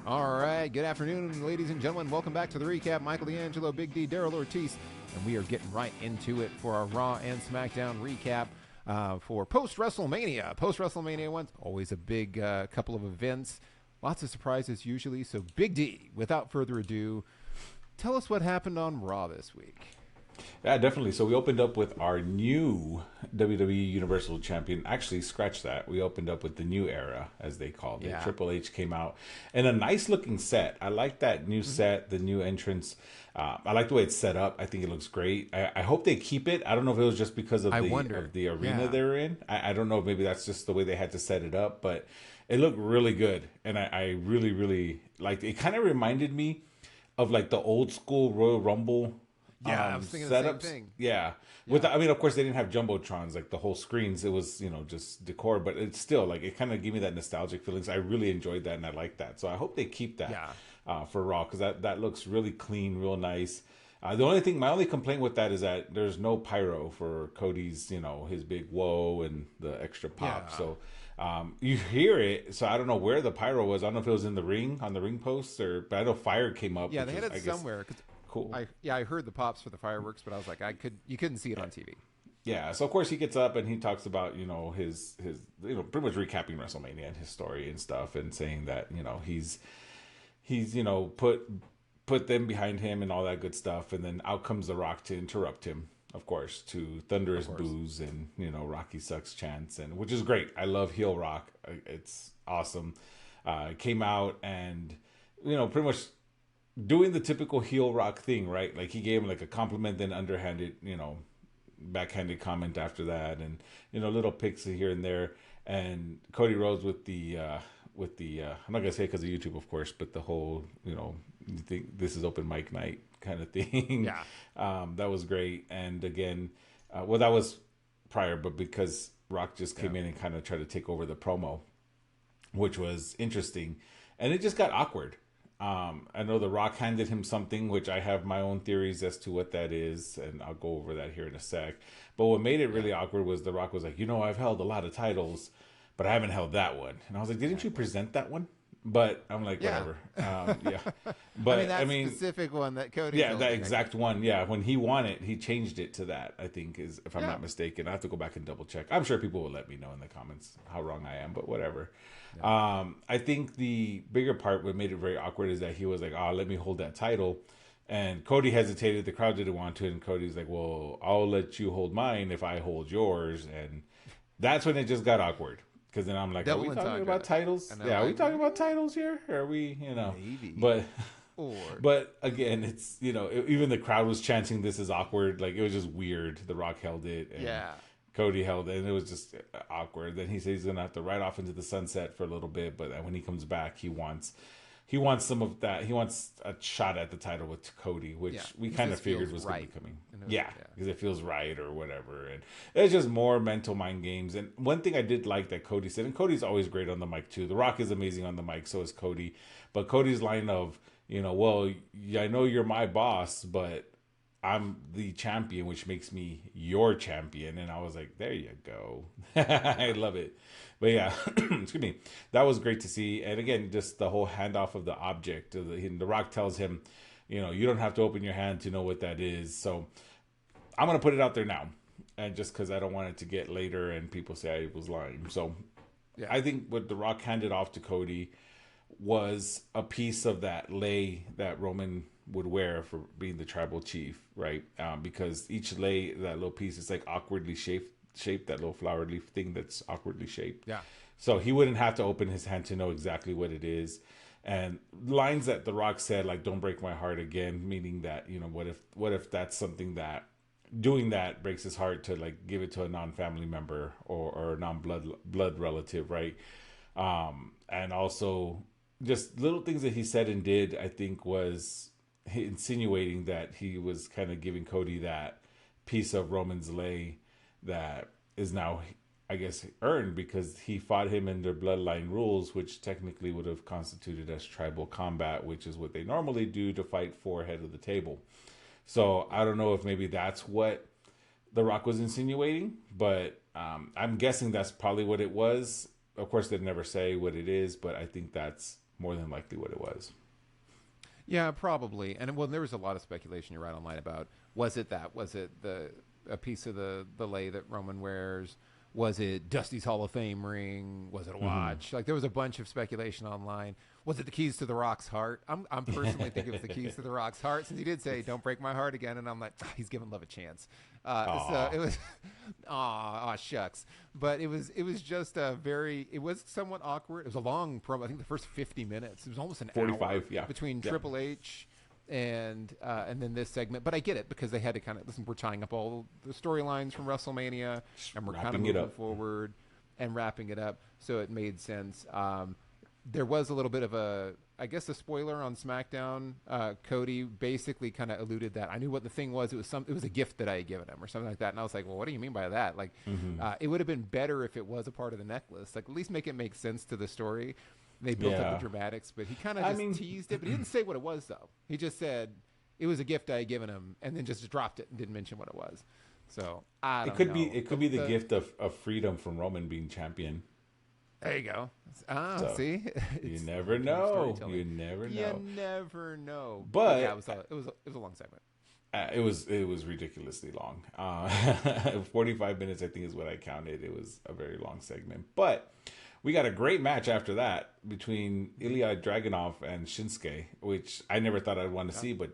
All right, good afternoon, ladies and gentlemen. Welcome back to the recap. Michael D'Angelo, Big D, Daryl Ortiz, and we are getting right into it for our Raw and SmackDown recap for post WrestleMania. Post WrestleMania one's always a big couple of events, lots of surprises usually. So, Big D, without further ado, tell us what happened on Raw this week. Yeah, definitely. So we opened up with our new WWE Universal Champion. Actually, scratch that. We opened up with the new era, as they called it. Yeah. Triple H came out and a nice looking set. I like that new set, the new entrance. I like the way it's set up. I think it looks great. I hope they keep it. I don't know if it was just because of I the wonder. arena Yeah. they're in. I don't know if maybe that's just the way they had to set it up, but it looked really good, and I really really liked it. It kind of reminded me of like the old school Royal Rumble Yeah, I was thinking the same setups. thing. Yeah. Yeah. I mean, of course, they didn't have jumbotrons like the whole screens. It was, just decor, but it's still like it kind of gave me that nostalgic feelings. I really enjoyed that, and I like that. So I hope they keep that Yeah. for Raw because that looks really clean, real nice. My only complaint with that is that there's no pyro for Cody's, his big whoa and the extra pop. Yeah. So you hear it. So I don't know where the pyro was. I don't know if it was in the ring on the ring posts but I know fire came up. Yeah, which they had was, it I guess, somewhere. 'Cause cool. I heard the pops for the fireworks, but I was like, you couldn't see it on TV. Yeah, so of course he gets up and he talks about his pretty much recapping WrestleMania and his story and stuff, and saying that he's put them behind him and all that good stuff, and then out comes The Rock to interrupt him, of course, to thunderous boos and Rocky sucks chants, and which is great. I love heel Rock. It's awesome. Came out and pretty much doing the typical heel Rock thing, right? Like he gave him like a compliment, then underhanded, backhanded comment after that, and little picks here and there. And Cody Rhodes with the I'm not gonna say because of YouTube, of course, but the whole you think this is open mic night kind of thing. Yeah. That was great. And again, well, that was prior, but because Rock just came in and kind of tried to take over the promo, which was interesting, and it just got awkward. I know The Rock handed him something, which I have my own theories as to what that is, and I'll go over that here in a sec. But what made it really awkward was The Rock was like, I've held a lot of titles, but I haven't held that one. And I was like, didn't you present that one? But I'm like, Yeah. whatever. Yeah. But that specific one that Cody. yeah, told that me. exact one. Yeah, when he won it, he changed it to that. I think is, if I'm Yeah. not mistaken. I have to go back and double check. I'm sure people will let me know in the comments how wrong I am, but whatever. I think the bigger part, what made it very awkward, is that he was like, "Oh, let me hold that title," and Cody hesitated. The crowd didn't want to, and Cody's like, "Well, I'll let you hold mine if I hold yours," and that's when it just got awkward. Because then I'm like, Double are we entendre. talking about titles? And I'm Yeah, are we like, talking about titles here? Or are we, Maybe. But Or but again, it's even the crowd was chanting, "This is awkward." Like it was just weird. The Rock held it, and Yeah. Cody held it, and it was just awkward. Then he says he's gonna have to ride off into the sunset for a little bit, but when he comes back, he wants some of that. He wants a shot at the title with Cody, which we Because kind of this figured feels was right. going to be coming. And it was- Yeah, yeah. because it feels right or whatever, and it's just more mental mind games. And one thing I did like that Cody said, and Cody's always great on the mic too. The Rock is amazing on the mic, so is Cody. But Cody's line of, well, I know you're my boss, but I'm the champion, which makes me your champion. And I was like, there you go. I love it. But yeah, excuse me. That was great to see. And again, just the whole handoff of the object. The Rock tells him, you don't have to open your hand to know what that is. So I'm going to put it out there now. And just because I don't want it to get later and people say I was lying. So Yeah. I think what The Rock handed off to Cody was a piece of that lei that Roman would wear for being the tribal chief, right? Because each lei, that little piece, is like awkwardly shaped, that little flower leaf thing that's awkwardly shaped. Yeah. So he wouldn't have to open his hand to know exactly what it is. And lines that The Rock said, like, "Don't break my heart again," meaning that, what if that's something that doing that breaks his heart, to like give it to a non-family member or a non-blood relative, right? And also just little things that he said and did, I think, was insinuating that he was kind of giving Cody that piece of Roman's lei that is now, I guess, earned because he fought him in their bloodline rules, which technically would have constituted as tribal combat, which is what they normally do to fight for head of the table. So I don't know if maybe that's what The Rock was insinuating, but I'm guessing that's probably what it was. Of course, they'd never say what it is, but I think that's more than likely what it was. Yeah, probably. And well, there was a lot of speculation. You're right online about was it the a piece of the lei that Roman wears? Was it Dusty's Hall of Fame ring? Was it a watch? Like there was a bunch of speculation online. Was it the keys to the Rock's heart? I'm personally thinking it was the keys to the Rock's heart, since he did say "Don't break my heart again," and I'm like, he's giving love a chance. So it was, aw, shucks. But it was just it was somewhat awkward. It was a long promo. I think the first 50 minutes. It was almost an 45, hour between Triple H and then this segment. But I get it, because they had to kind of listen. We're tying up all the storylines from WrestleMania, and we're kind of moving forward and wrapping it up. So it made sense. There was a little bit of a spoiler on SmackDown. Cody basically kind of alluded that I knew what the thing was. It was a gift that I had given him or something like that. And I was like, well, what do you mean by that? Like, it would have been better if it was a part of the necklace. Like, at least make it make sense to the story. They built up the dramatics, but he kind of teased it. But he didn't say what it was, though. He just said it was a gift I had given him, and then just dropped it and didn't mention what it was. So I don't know. It could be the gift of freedom from Roman being champion. There you go. See, you never know. You never know. You never know. But yeah, it was a long segment. It was ridiculously long. 45 minutes, I think, is what I counted. It was a very long segment. But we got a great match after that between Ilya Dragunov and Shinsuke, which I never thought I'd want to see, but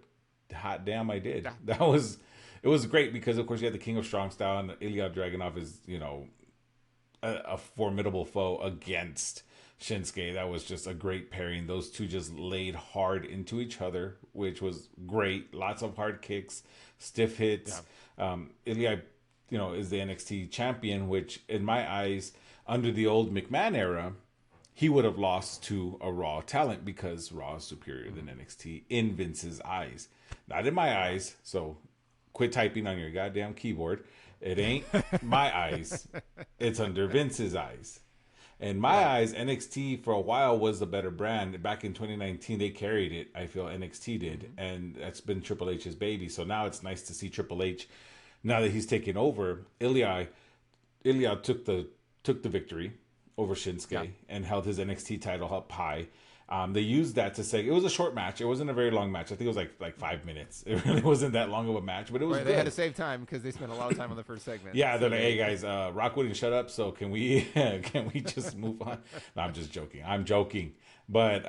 hot damn, I did. Yeah. It was great because, of course, you had the King of Strong Style, and Ilya Dragunov is, a formidable foe against Shinsuke. That was just a great pairing. Those two just laid hard into each other, which was great. Lots of hard kicks, stiff hits. Yeah. Ilya, is the NXT champion, which in my eyes, under the old McMahon era, he would have lost to a Raw talent because Raw is superior than NXT in Vince's eyes. Not in my eyes, so quit typing on your goddamn keyboard. It ain't my eyes. It's under Vince's eyes. In my eyes, NXT for a while was the better brand. Back in 2019, they carried it. I feel NXT did. And that's been Triple H's baby. So now it's nice to see Triple H, now that he's taken over. Ilya took the victory over Shinsuke and held his NXT title up high. They used that to say it was a short match. It wasn't a very long match. I think it was like 5 minutes. It really wasn't that long of a match, but it was. Right, they had to save time because they spent a lot of time on the first segment. Yeah, they're like, "Hey guys, Rock wouldn't shut up, so can we just move on?" No, I'm just joking. I'm joking, but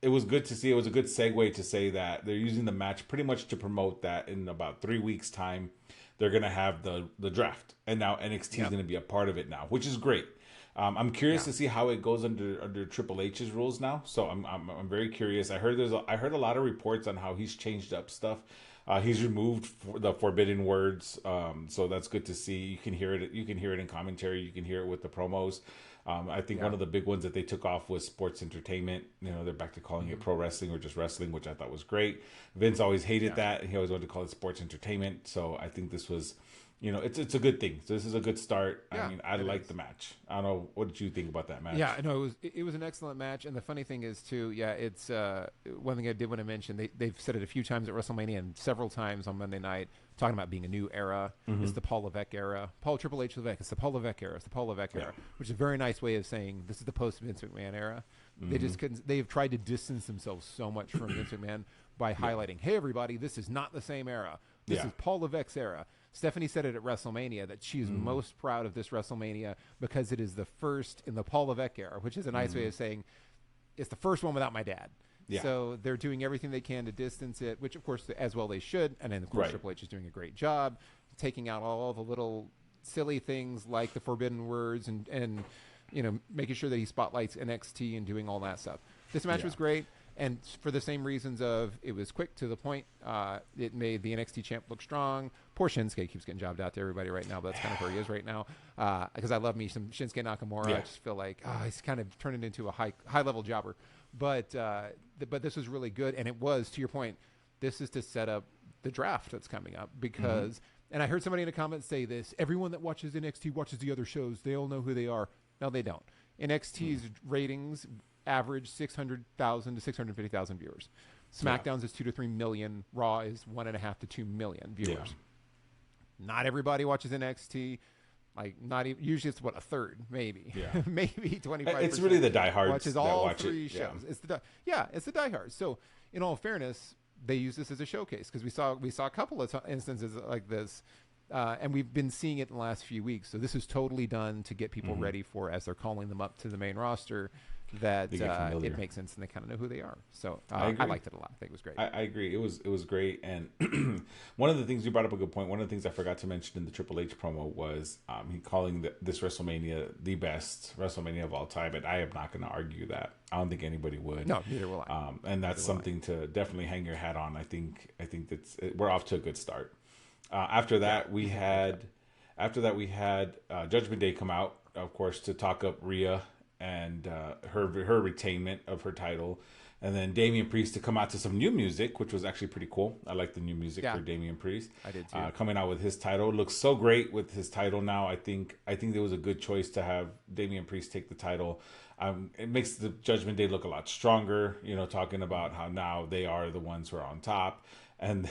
it was good to see. It was a good segue to say that they're using the match pretty much to promote that in about 3 weeks' time they're gonna have the draft, and now NXT is gonna be a part of it now, which is great. I'm curious to see how it goes under Triple H's rules now. So I'm very curious. I heard a lot of reports on how he's changed up stuff. He's removed the forbidden words, so that's good to see. You can hear it. You can hear it in commentary. You can hear it with the promos. I think one of the big ones that they took off was sports entertainment. They're back to calling it pro wrestling or just wrestling, which I thought was great. Vince always hated that. He always wanted to call it sports entertainment. So I think this was. It's a good thing. So this is a good start. Yeah, I mean, I like the match. I don't know. What did you think about that match? Yeah, no, it was an excellent match. And the funny thing is, too, it's one thing I did want to mention. They've said it a few times at WrestleMania and several times on Monday night, talking about being a new era. It's the Paul Levesque era. Triple H Levesque. It's the Paul Levesque era. It's the Paul Levesque era, which is a very nice way of saying this is the post Vince McMahon era. They just couldn't. They've tried to distance themselves so much from Vince McMahon by highlighting, hey, everybody, this is not the same era. This is Paul Levesque's era. Stephanie said it at WrestleMania that she is most proud of this WrestleMania because it is the first in the Paul Levesque era, which is a nice way of saying it's the first one without my dad. Yeah. So they're doing everything they can to distance it, which, of course, as well they should. And then, of course, Triple H is doing a great job taking out all the little silly things like the forbidden words and making sure that he spotlights NXT and doing all that stuff. This match was great. And for the same reasons of it was quick to the point, it made the NXT champ look strong. Poor Shinsuke keeps getting jobbed out to everybody right now, but that's kind of where he is right now. Because I love me some Shinsuke Nakamura. I just feel like he's kind of turning into a high level jobber. But this was really good, and it was, to your point, this is to set up the draft that's coming up because. And I heard somebody in the comments say this: everyone that watches NXT watches the other shows. They all know who they are. No, they don't. NXT's ratings average 600,000 to 650,000 viewers. SmackDown's is 2 to 3 million. Raw is 1.5 to 2 million viewers. Not everybody watches NXT. Like not even usually it's what a third, maybe, Yeah. maybe 25%. It's really the diehards watches that all watch three it. shows. It's it's the diehards. So in all fairness, they use this as a showcase because we saw a couple of instances like this. And we've been seeing it in the last few weeks. So this is totally done to get people ready for, as they're calling them up to the main roster, that it makes sense and they kind of know who they are. So I liked it a lot. I think it was great. I agree. It was great. And one of the things you brought up a good point. One of the things I forgot to mention in the Triple H promo was he calling this WrestleMania the best WrestleMania of all time. And I am not going to argue that. I don't think anybody would. No, neither will I. And that's something to definitely hang your hat on. I think we're off to a good start. After that, we had Judgment Day come out, of course, to talk up Rhea and her retainment of her title, and then Damian Priest to come out to some new music, which was actually pretty cool. I like the new music for Damian Priest. I did too. Coming out with his title, looks so great with his title now. I think there was a good choice to have Damian Priest take the title. It makes the Judgment Day look a lot stronger. Talking about how now they are the ones who are on top. And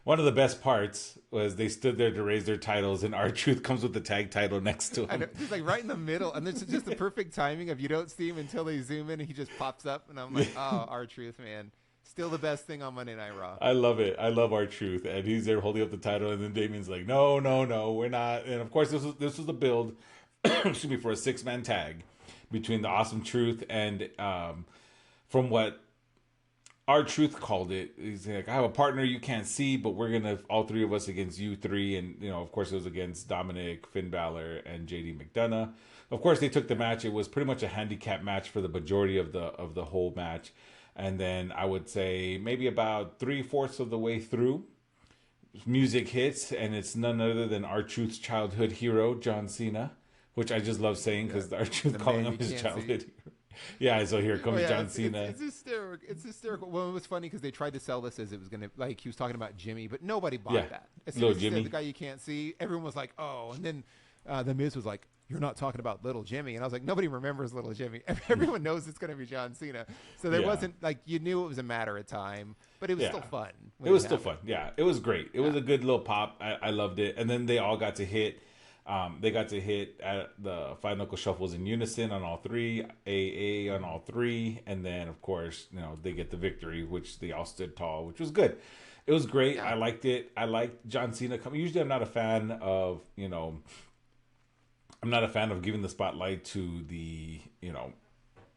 one of the best parts was they stood there to raise their titles, and R-Truth comes with the tag title next to him. I know, he's like right in the middle, and it's just the perfect timing of you don't see him until they zoom in, and he just pops up, and I'm like, oh, R-Truth, man. Still the best thing on Monday Night Raw. I love it. I love R-Truth, and he's there holding up the title, and then Damian's like, no, we're not. And of course, this was a build, excuse me, for a 6-man tag between the Awesome Truth and from what R-Truth called it. He's like, I have a partner you can't see, but we're gonna all three of us against you three, and of course it was against Dominic, Finn Balor, and JD McDonough. Of course they took the match. It was pretty much a handicap match for the majority of the whole match, and then I would say maybe about 3/4 of the way through, music hits, and it's none other than R-Truth's childhood hero, John Cena, which I just love saying because R-Truth calling him his childhood hero. Yeah, so here comes John Cena. It's hysterical. It's hysterical. Well, it was funny because they tried to sell this as it was going to, like, he was talking about Jimmy, but nobody bought that. As soon as he said the guy you can't see, everyone was like, oh. And then The Miz was like, you're not talking about Little Jimmy. And I was like, nobody remembers Little Jimmy. Everyone knows it's going to be John Cena. So there wasn't, like, you knew it was a matter of time, but it was still fun. It was still fun. Yeah, it was great. It was a good little pop. I loved it. And then they all got to hit. They got to hit at the 5 knuckle shuffles in unison on all three, AA on all three, and then of course they get the victory, which they all stood tall, which was good. It was great. I liked it. I liked John Cena coming. Usually, I'm not a fan of giving the spotlight to the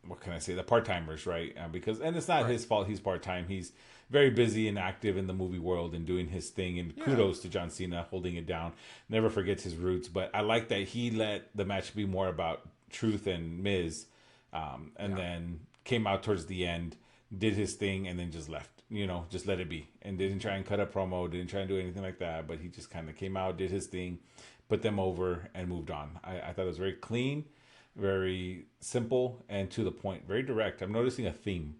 what can I say, the part timers, right? Because it's not his fault. He's part time. He's very busy and active in the movie world and doing his thing. And kudos to John Cena holding it down. Never forgets his roots. But I like that he let the match be more about Truth and Miz, and then came out towards the end, did his thing, and then just left. Just let it be, and didn't try and cut a promo. Didn't try and do anything like that. But he just kind of came out, did his thing, put them over, and moved on. I thought it was very clean, very simple, and to the point. Very direct. I'm noticing a theme.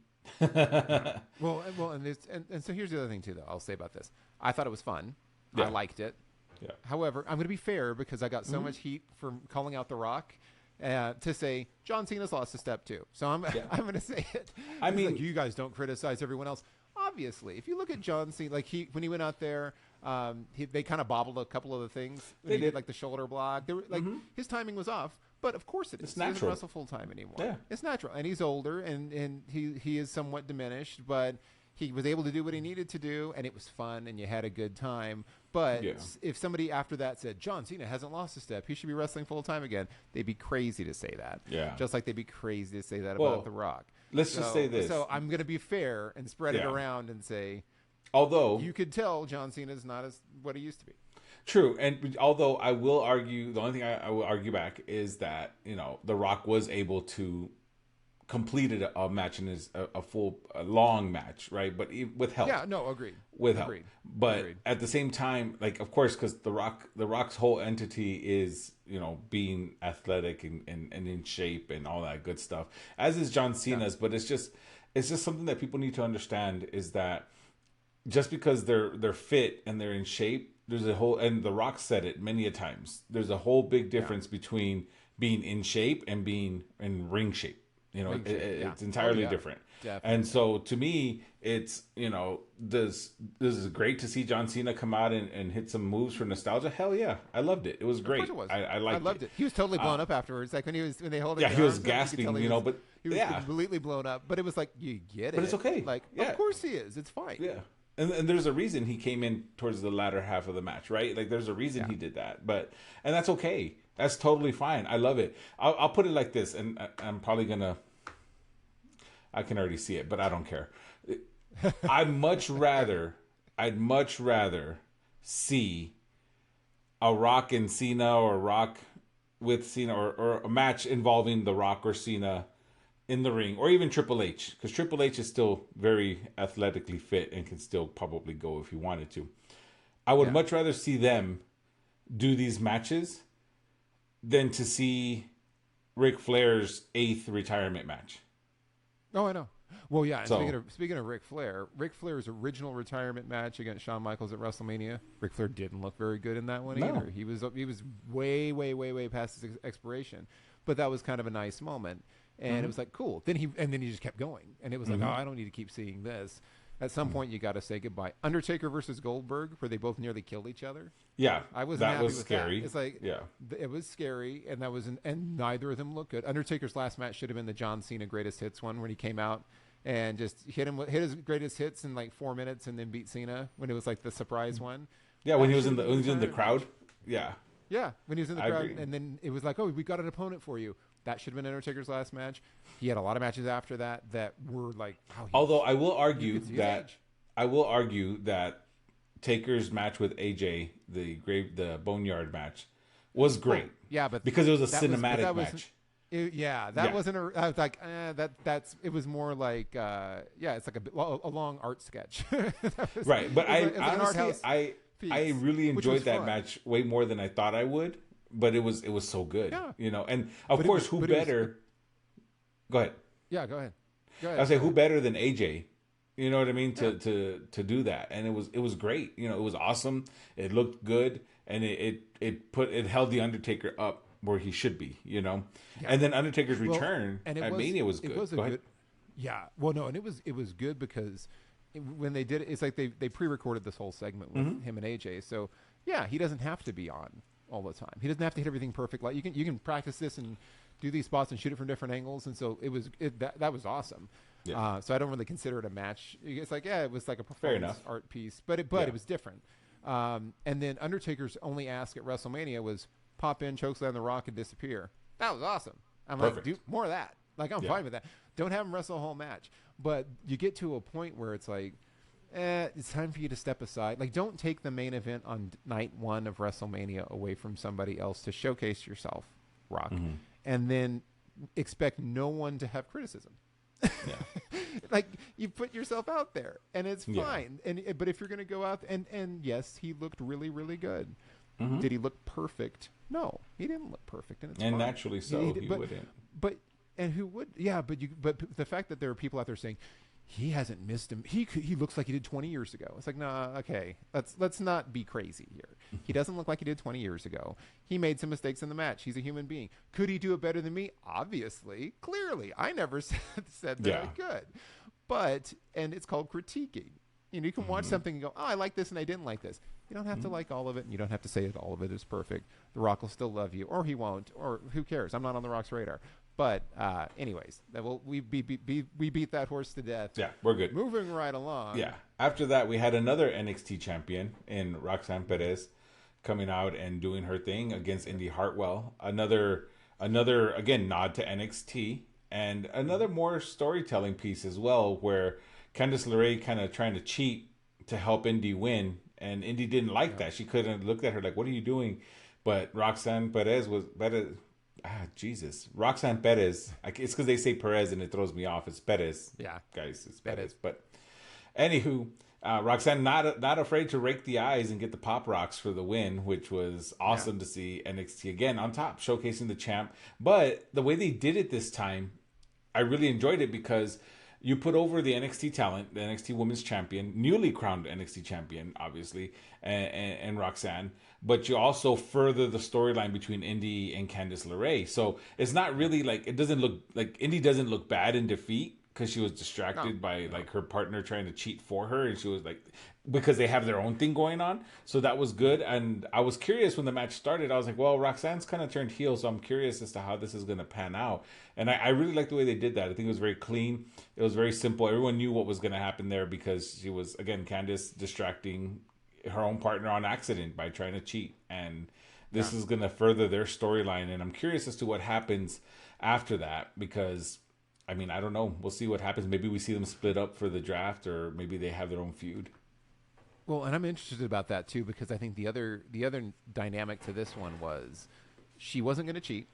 well, and so here's the other thing too, though. I'll say about this. I thought it was fun. Yeah. I liked it. Yeah. However, I'm going to be fair because I got so much heat from calling out The Rock to say John Cena's lost a step too. So I'm going to say it. I mean, like, you guys don't criticize everyone else. Obviously, if you look at John Cena, like when he went out there, they kind of bobbled a couple of the things. They did like the shoulder block. They were, like his timing was off. But of course it is. It's natural. He doesn't wrestle full time anymore. Yeah. It's natural. And he's older and he is somewhat diminished, but he was able to do what he needed to do, and it was fun, and you had a good time. But if somebody after that said, John Cena hasn't lost a step, he should be wrestling full time again, they'd be crazy to say that. Yeah. Just like they'd be crazy to say that about The Rock. Let's just say this. So I'm going to be fair and spread it around and say, although you could tell John Cena's not as what he used to be. True, and although I will argue, the only thing I will argue back is that The Rock was able to complete a match in a long match, right? But with help. Yeah, no, agreed. With help, but at the same time, like of course, because the Rock's whole entity is being athletic and in shape and all that good stuff, as is John Cena's. But it's just something that people need to understand is that just because they're fit and they're in shape. There's a whole, and The Rock said it many a times. There's a whole big difference between being in shape and being in ring shape. You know, Yeah. it's entirely yeah. different. Definitely. And so to me, it's, this is great to see John Cena come out and hit some moves for nostalgia. Hell yeah, I loved it. It was Of great. course it was. I I liked loved it. it. He was totally blown up afterwards. Like when they held Yeah, his he was arms up, you could gasping, tell but he was yeah, completely blown up. But it was like, you get it. but it's okay. Like, Yeah. of course he is. It's fine. Yeah. And there's a reason he came in towards the latter half of the match, right? Like there's a reason he did that, and that's okay. That's totally fine. I love it. I'll put it like this, and I'm probably gonna. I can already see it, but I don't care. I'd much rather see a Rock and Cena, or Rock with Cena, or a match involving The Rock or Cena in the ring, or even Triple H, because Triple H is still very athletically fit and can still probably go if he wanted to. I would much rather see them do these matches than to see Ric Flair's 8th retirement match. Oh, I know. Well, yeah. And So- speaking of Ric Flair's original retirement match against Shawn Michaels at WrestleMania, Ric Flair didn't look very good in that one either. He was way, way, way, way past his expiration, but that was kind of a nice moment, and it was like cool. Then he just kept going, and it was like, oh, I don't need to keep seeing this. At some point, you got to say goodbye. Undertaker versus Goldberg, where they both nearly killed each other. Yeah, I wasn't that happy was with scary. that. It's like, it was scary, and and neither of them looked good. Undertaker's last match should have been the John Cena greatest hits one, when he came out and just hit his greatest hits in like 4 minutes, and then beat Cena when it was like the surprise one. Yeah, when he was in the crowd. Yeah, Yeah, when he was in the I crowd, agree. and then it was like, oh, we got an opponent for you. That should have been Undertaker's last match. He had a lot of matches after that were like, wow. although I will argue could see his that age. Taker's match with AJ, the Boneyard match, was great. Yeah, but because it was a that was- but cinematic that was- match. That wasn't a. I was like, that's. It was more like, it's like a long art sketch. Right, but it was an art honestly, house I piece, really which enjoyed was that fun. match way more than I thought I would. But it was so good, Yeah. And of But it course, was- who but it was- better? Go ahead. Yeah, go ahead. I say, who better than AJ? You know what I mean? To do that, and it was great. It was awesome. It looked good, and it held the Undertaker up where he should be. And then Undertaker's return at Mania was good. It was Go ahead. good. Yeah. Well, no, and it was good because when they did it, it's like they pre-recorded this whole segment with him and AJ. So yeah, he doesn't have to be on all the time. He doesn't have to hit everything perfect. Like you can practice this and do these spots and shoot it from different angles. And so that was awesome. Yeah. So I don't really consider it a match. It's like, it was like a performance enough. art piece, but it was different. And then Undertaker's only ask at WrestleMania was pop in, chokeslam the Rock, and disappear. That was awesome. I'm Perfect. like, do more of that. Like, I'm fine with that. Don't have him wrestle a whole match. But you get to a point where it's like, it's time for you to step aside. Like, don't take the main event on night 1 of WrestleMania away from somebody else to showcase yourself, Rock, and then expect no one to have criticism. Yeah. Like, you put yourself out there, and it's Yeah. fine. But if you're going to go out and yes, he looked really, really good. Mm-hmm. Did he look perfect? No, he didn't look perfect, and it's And fine. naturally so, he but, wouldn't. But and who would? Yeah, but the fact that there are people out there saying he hasn't missed him. He looks like he did 20 years ago. It's like, nah, okay, let's not be crazy here. He doesn't look like he did 20 years ago. He made some mistakes in the match. He's a human being. Could he do it better than me? Obviously, clearly. I never said that I could. But it's called critiquing. You can watch something and go, oh, I like this and I didn't like this. You don't have to like all of it, and you don't have to say that all of it is perfect. The Rock will still love you, or he won't, or who cares? I'm not on The Rock's radar. But anyways, we beat that horse to death. Yeah, we're good. Moving right along. Yeah. After that, we had another NXT champion in Roxanne Perez coming out and doing her thing against Indy Hartwell. Another again nod to NXT, and another more storytelling piece as well, where Candice LeRae kind of trying to cheat to help Indy win, and Indy didn't like that. She couldn't looked at her like, "What are you doing?" But Roxanne Perez was better. Jesus. Roxanne Perez. It's because they say Perez and it throws me off. It's Perez. Yeah. Guys, it's Perez. But anywho, Roxanne not afraid to rake the eyes and get the pop rocks for the win, which was awesome to see. NXT again on top, showcasing the champ. But the way they did it this time, I really enjoyed it because you put over the NXT talent, the NXT Women's Champion, newly crowned NXT Champion, obviously, and Roxanne, but you also further the storyline between Indy and Candice LeRae. So it's not really like, it doesn't look like Indy doesn't look bad in defeat because she was distracted by like her partner trying to cheat for her, and she was like, because they have their own thing going on. So that was good. And I was curious when the match started. I was like, well, Roxanne's kind of turned heel, so I'm curious as to how this is going to pan out. And I really like the way they did that. I think it was very clean. It was very simple. Everyone knew what was going to happen there because she was, again, Candice distracting her own partner on accident by trying to cheat. And this is going to further their storyline. And I'm curious as to what happens after that because, I mean, I don't know. We'll see what happens. Maybe we see them split up for the draft, or maybe they have their own feud. Well, and I'm interested about that too because I think the other dynamic to this one was she wasn't going to cheat.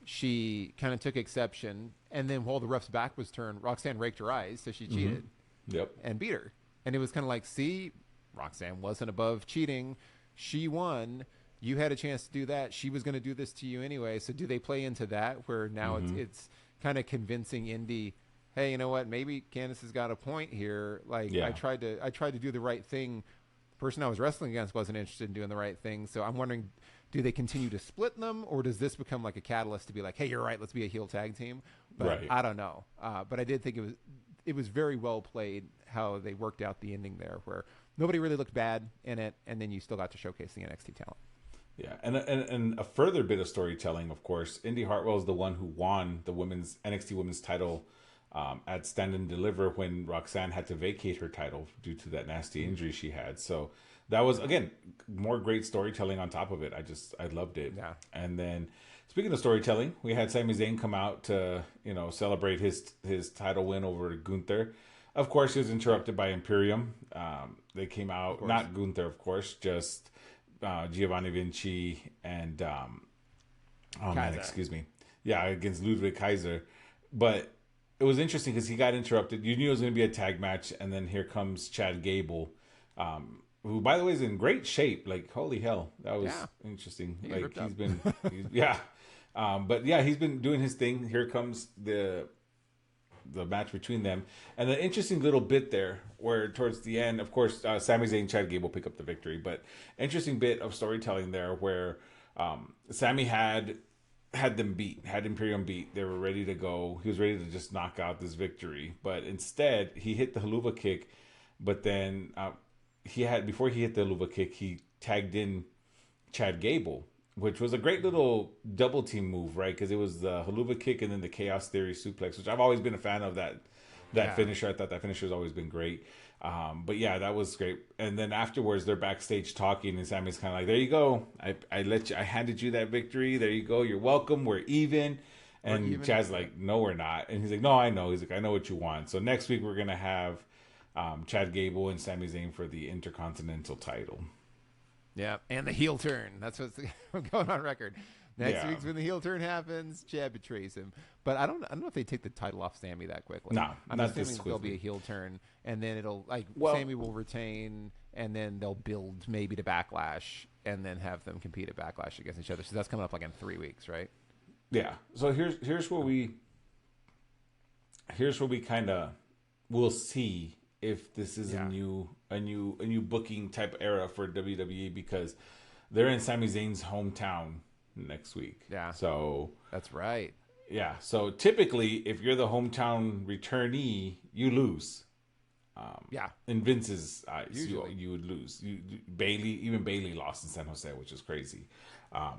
She kind of took exception, and then while the ref's back was turned, Roxanne raked her eyes, so she cheated. Yep. And beat her. And it was kind of like, see, Roxanne wasn't above cheating. She won. You had a chance to do that. She was going to do this to you anyway. So do they play into that where now it's kind of convincing Indy, hey, you know what? Maybe Candice has got a point here. Like I tried to do the right thing. The person I was wrestling against wasn't interested in doing the right thing. So I'm wondering, do they continue to split them, or does this become like a catalyst to be like, hey, you're right, let's be a heel tag team? But I don't know. But I did think it was very well played how they worked out the ending there, where nobody really looked bad in it, and then you still got to showcase the NXT talent. Yeah, and a further bit of storytelling, of course. Indy Hartwell is the one who won the NXT Women's title at Stand and Deliver when Roxanne had to vacate her title due to that nasty injury she had. So that was, again, more great storytelling on top of it. I loved it. Yeah. And then speaking of storytelling, we had Sami Zayn come out to celebrate his title win over Gunther. Of course, he was interrupted by Imperium. They came out, not Gunther, of course, just Giovanni Vinci and against Ludwig Kaiser. But it was interesting because he got interrupted. You knew it was going to be a tag match, and then here comes Chad Gable, who, by the way, is in great shape. Like, holy hell, that was interesting. He's been doing his thing. Here comes the match between them, and an interesting little bit there where towards the end, of course, Sami Zayn and Chad Gable pick up the victory, but interesting bit of storytelling there where Sami had Imperium beat. They were ready to go. He was ready to just knock out this victory, but instead he hit the haluva kick. But then before he hit the haluva kick, he tagged in Chad Gable, which was a great little double team move, right? Because it was the haluva kick and then the Chaos Theory suplex, which I've always been a fan of that finisher. I thought that finisher has always been great. But yeah, that was great. And then afterwards, they're backstage talking, and Sammy's kind of like, "There you go. I handed you that victory. There you go. You're welcome. We're even." And Chad's like, "No, we're not." And he's like, "No, I know." He's like, "I know what you want." So next week we're gonna have Chad Gable and Sami Zayn for the Intercontinental title. Yeah, and the heel turn. That's what's going on record. Next week's when the heel turn happens, Chad betrays him. But I don't know if they take the title off Sammy that quickly. No, I'm not assuming this there'll quickly. be a heel turn, and then Sammy will retain, and then they'll build maybe to Backlash, and then have them compete at Backlash against each other. So that's coming up like in 3 weeks, right? Yeah. So here's where we kind of will see if this is a new booking type era for WWE, because they're in Sami Zayn's hometown next week. Yeah. So that's right. Yeah. So typically, if you're the hometown returnee, you lose. In Vince's eyes, you would lose. Even Bailey lost in San Jose, which is crazy. I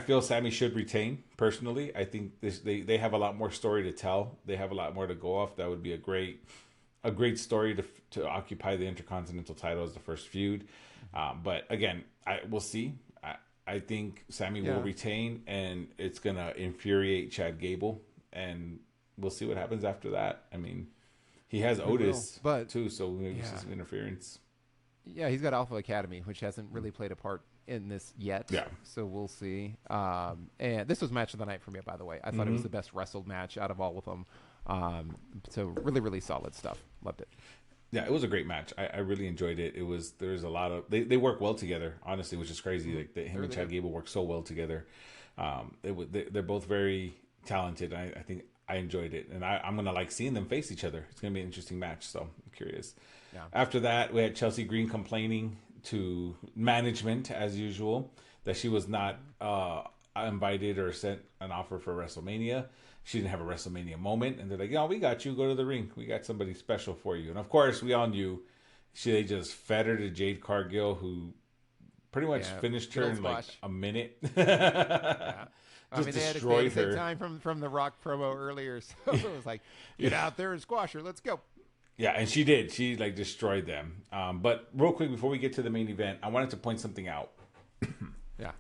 feel Sammy should retain. Personally, I think they have a lot more story to tell. They have a lot more to go off. That would be a great story to occupy the Intercontinental title as the first feud. But again, we'll see. I think Sammy will retain, and it's gonna infuriate Chad Gable, and we'll see what happens after that. I mean, he has Otis too, so maybe some interference. Yeah, he's got Alpha Academy, which hasn't really played a part in this yet. Yeah. So we'll see. And this was match of the night for me, by the way. I thought it was the best wrestled match out of all of them. So really, really solid stuff. Loved it. Yeah, it was a great match. I really enjoyed it. There's a lot of they work well together, honestly, which is crazy. Like him and Chad Gable work so well together. They're both very talented. I think I enjoyed it, and I'm gonna like seeing them face each other. It's gonna be an interesting match, so I'm curious. Yeah. After that, we had Chelsea Green complaining to management as usual that she was not invited or sent an offer for WrestleMania. She didn't have a WrestleMania moment, and they're like, "Oh, we got you. Go to the ring. We got somebody special for you." And of course, we all knew they just fed her to Jade Cargill, who pretty much finished her in like a minute. Yeah. I mean, they had destroyed a her. time from the Rock promo earlier, so it was like, get out there and squash her. Let's go. Yeah, and she did. She like destroyed them. But real quick before we get to the main event, I wanted to point something out. Yeah.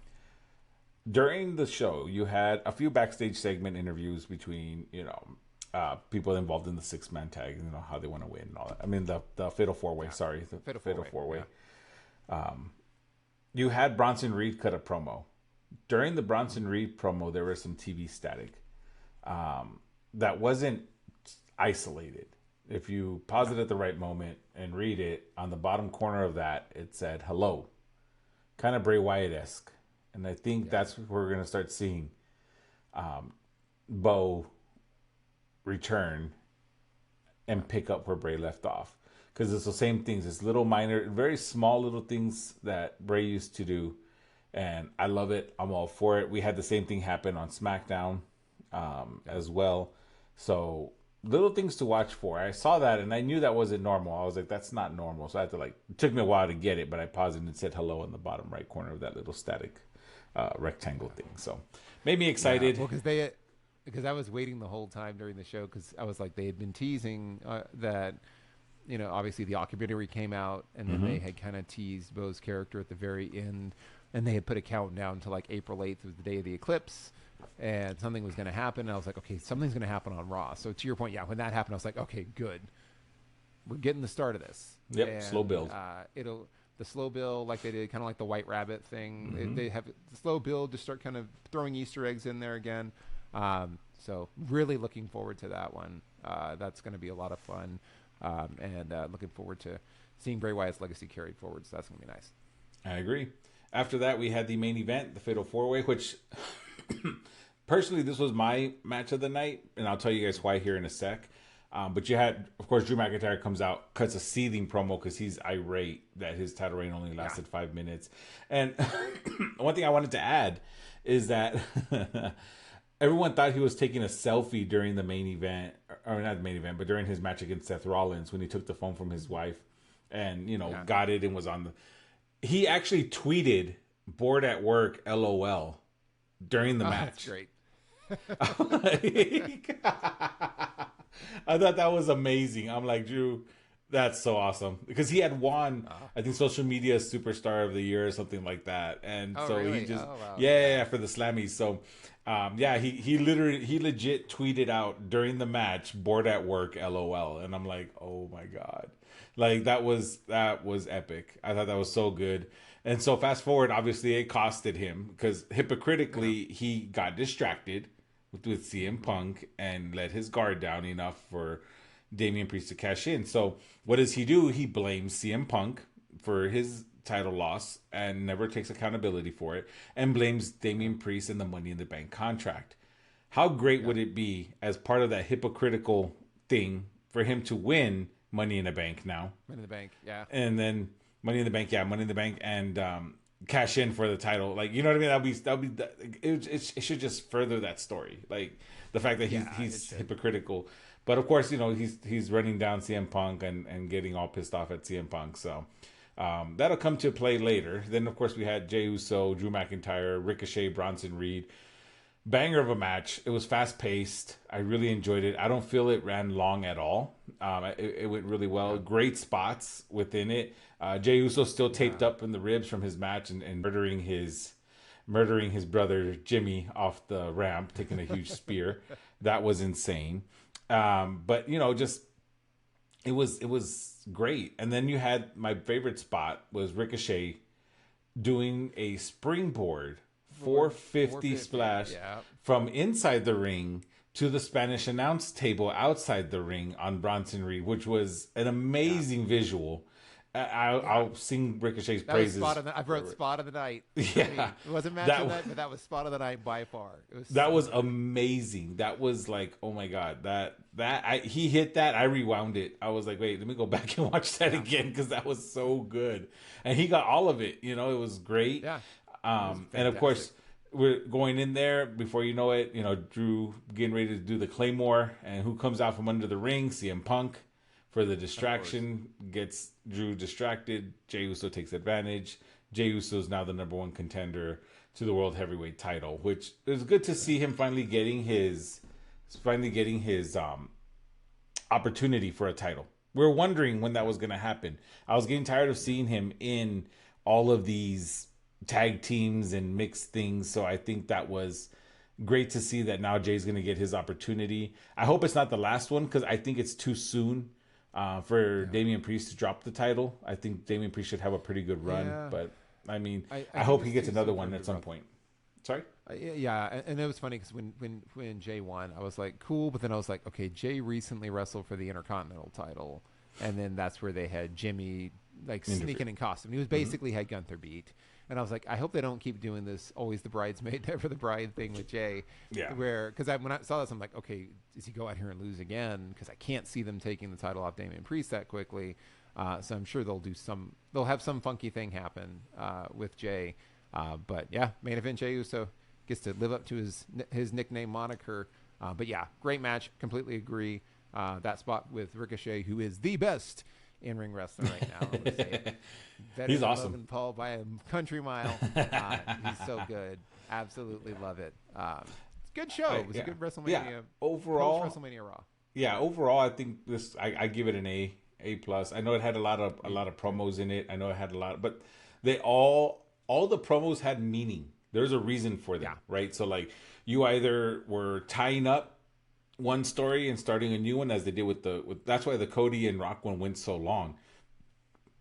During the show, you had a few backstage segment interviews between, people involved in the 6-man tag, how they want to win and all that. I mean, the Fatal 4-Way, sorry. The Fatal 4-Way. Yeah. You had Bronson Reed cut a promo. During the Bronson Reed promo, there was some TV static that wasn't isolated. If you pause it at the right moment and read it, on the bottom corner of that, it said, hello. Kind of Bray Wyatt-esque. And I think that's what we're going to start seeing Bo return and pick up where Bray left off. Because it's the same things. It's little minor, very small little things that Bray used to do. And I love it. I'm all for it. We had the same thing happen on SmackDown as well. So little things to watch for. I saw that and I knew that wasn't normal. I was like, that's not normal. So I had to it took me a while to get it, but I paused it and it said hello in the bottom right corner of that little static rectangle thing. So made me excited. Yeah, well, because I was waiting the whole time during the show because I was like, they had been teasing that, obviously the documentary came out and then they had kind of teased Bo's character at the very end, and they had put a countdown to like April 8th was the day of the eclipse, and something was going to happen. And I was like, okay, something's going to happen on Raw. So to your point, yeah, when that happened, I was like, okay, good. We're getting the start of this. Yep, and, slow build. The slow build, like they did, kind of like the White Rabbit thing. They have the slow build to start kind of throwing Easter eggs in there again. So really looking forward to that one. That's going to be a lot of fun. And looking forward to seeing Bray Wyatt's legacy carried forward. So that's going to be nice. I agree. After that, we had the main event, the Fatal 4-Way, which personally, this was my match of the night. And I'll tell you guys why here in a sec. But you had, of course, Drew McIntyre comes out, cuts a seething promo because he's irate that his title reign only lasted 5 minutes. And one thing I wanted to add is that everyone thought he was taking a selfie during the main event, or not the main event, but during his match against Seth Rollins when he took the phone from his wife and, got it and was on the... He actually tweeted, bored at work, LOL, during the match. That's great. I thought that was amazing. I'm like, Drew, that's so awesome. Because he had won, I think, social media superstar of the year or something like that. And really? He just, wow. yeah, for the Slammies. So, he legit tweeted out during the match, bored at work, LOL. And I'm like, oh my God. Like, that was epic. I thought that was so good. And so fast forward, obviously it costed him because hypocritically, he got distracted with CM Punk and let his guard down enough for Damian Priest to cash in. So what does he do? He blames CM Punk for his title loss and never takes accountability for it, and blames Damian Priest and the Money in the Bank contract. How great would it be as part of that hypocritical thing for him to win Money in the Bank now? Money in the Bank, yeah. And then Money in the Bank, and cash in for the title. Like, you know what I mean? It should just further that story. Like the fact that he's hypocritical. But of course, he's running down CM Punk and getting all pissed off at CM Punk. So that'll come to play later. Then of course we had Jey Uso, Drew McIntyre, Ricochet, Bronson Reed. Banger of a match. It was fast paced. I really enjoyed it. I don't feel it ran long at all. It went really well. Yeah. Great spots within it. Jey Uso still taped up in the ribs from his match and murdering his brother Jimmy off the ramp, taking a huge spear. That was insane. But just it was great. And then you had my favorite spot was Ricochet doing a springboard 450 splash from inside the ring to the Spanish announce table outside the ring on Bronson Reed, which was an amazing visual. I'll sing Ricochet's That was praises. spot of the. I wrote spot of the night. Yeah, I mean, it wasn't match that of the night, but that was spot of the night by far. It was. that So was good. amazing. That was like, oh my god, he hit that. I rewound it. I was like, wait, let me go back and watch that again because that was so good, and he got all of it. You know, it was great. Yeah. And of course, we're going in there before you know it. You know, Drew getting ready to do the Claymore, and who comes out from under the ring? CM Punk for the distraction, gets Drew distracted. Jey Uso takes advantage. Jey Uso is now the number one contender to the World Heavyweight title, which is good to see him finally getting his opportunity for a title. We were wondering when that was going to happen. I was getting tired of seeing him in all of these tag teams and mixed things, so I think that was great to see that now Jay's going to get his opportunity. I hope it's not the last one because I think it's too soon for Damian Priest to drop the title. I think Damian Priest should have a pretty good run, but I mean, I hope he gets another one at some point. Sorry? Yeah, and it was funny because when Jay won, I was like, cool, but then I was like, okay, Jay recently wrestled for the Intercontinental title, and then that's where they had Jimmy like sneaking in costume. He was basically had Gunther beat. And I was like, I hope they don't keep doing this always the bridesmaid never the bride thing with Jay. Yeah. Because when I saw this, I'm like, okay, does he go out here and lose again? Because I can't see them taking the title off Damian Priest that quickly. So I'm sure they'll have some funky thing happen with Jay. But yeah, main event Jey Uso gets to live up to his nickname moniker. But yeah, great match. Completely agree. That spot with Ricochet, who is the best in-ring wrestler right now. I would say. He's awesome. Logan Paul by a country mile. He's so good. Absolutely love it. Good show. It was a good WrestleMania. Yeah. Overall, WrestleMania Raw. Yeah, overall, I think this. I give it an A plus. I know it had a lot of promos in it. I know it had a lot, but they all the promos had meaning. There's a reason for them, right? So like, you either were tying up one story and starting a new one, as they did with that's why the Cody and Rock one went so long.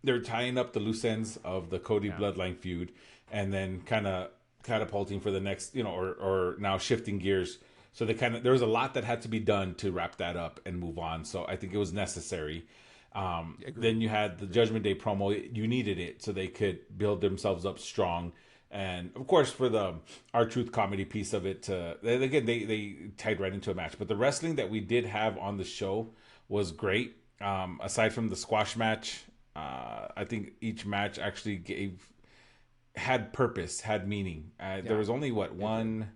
They're tying up the loose ends of the Cody bloodline feud, and then kind of catapulting for the next, or now shifting gears. So there was a lot that had to be done to wrap that up and move on. So I think it was necessary. Then you had the Judgment Day promo. You needed it so they could build themselves up strong. And of course, for the R-Truth comedy piece of it, they tied right into a match. But the wrestling that we did have on the show was great. Aside from the squash match, I think each match actually had purpose, had meaning. There was only one,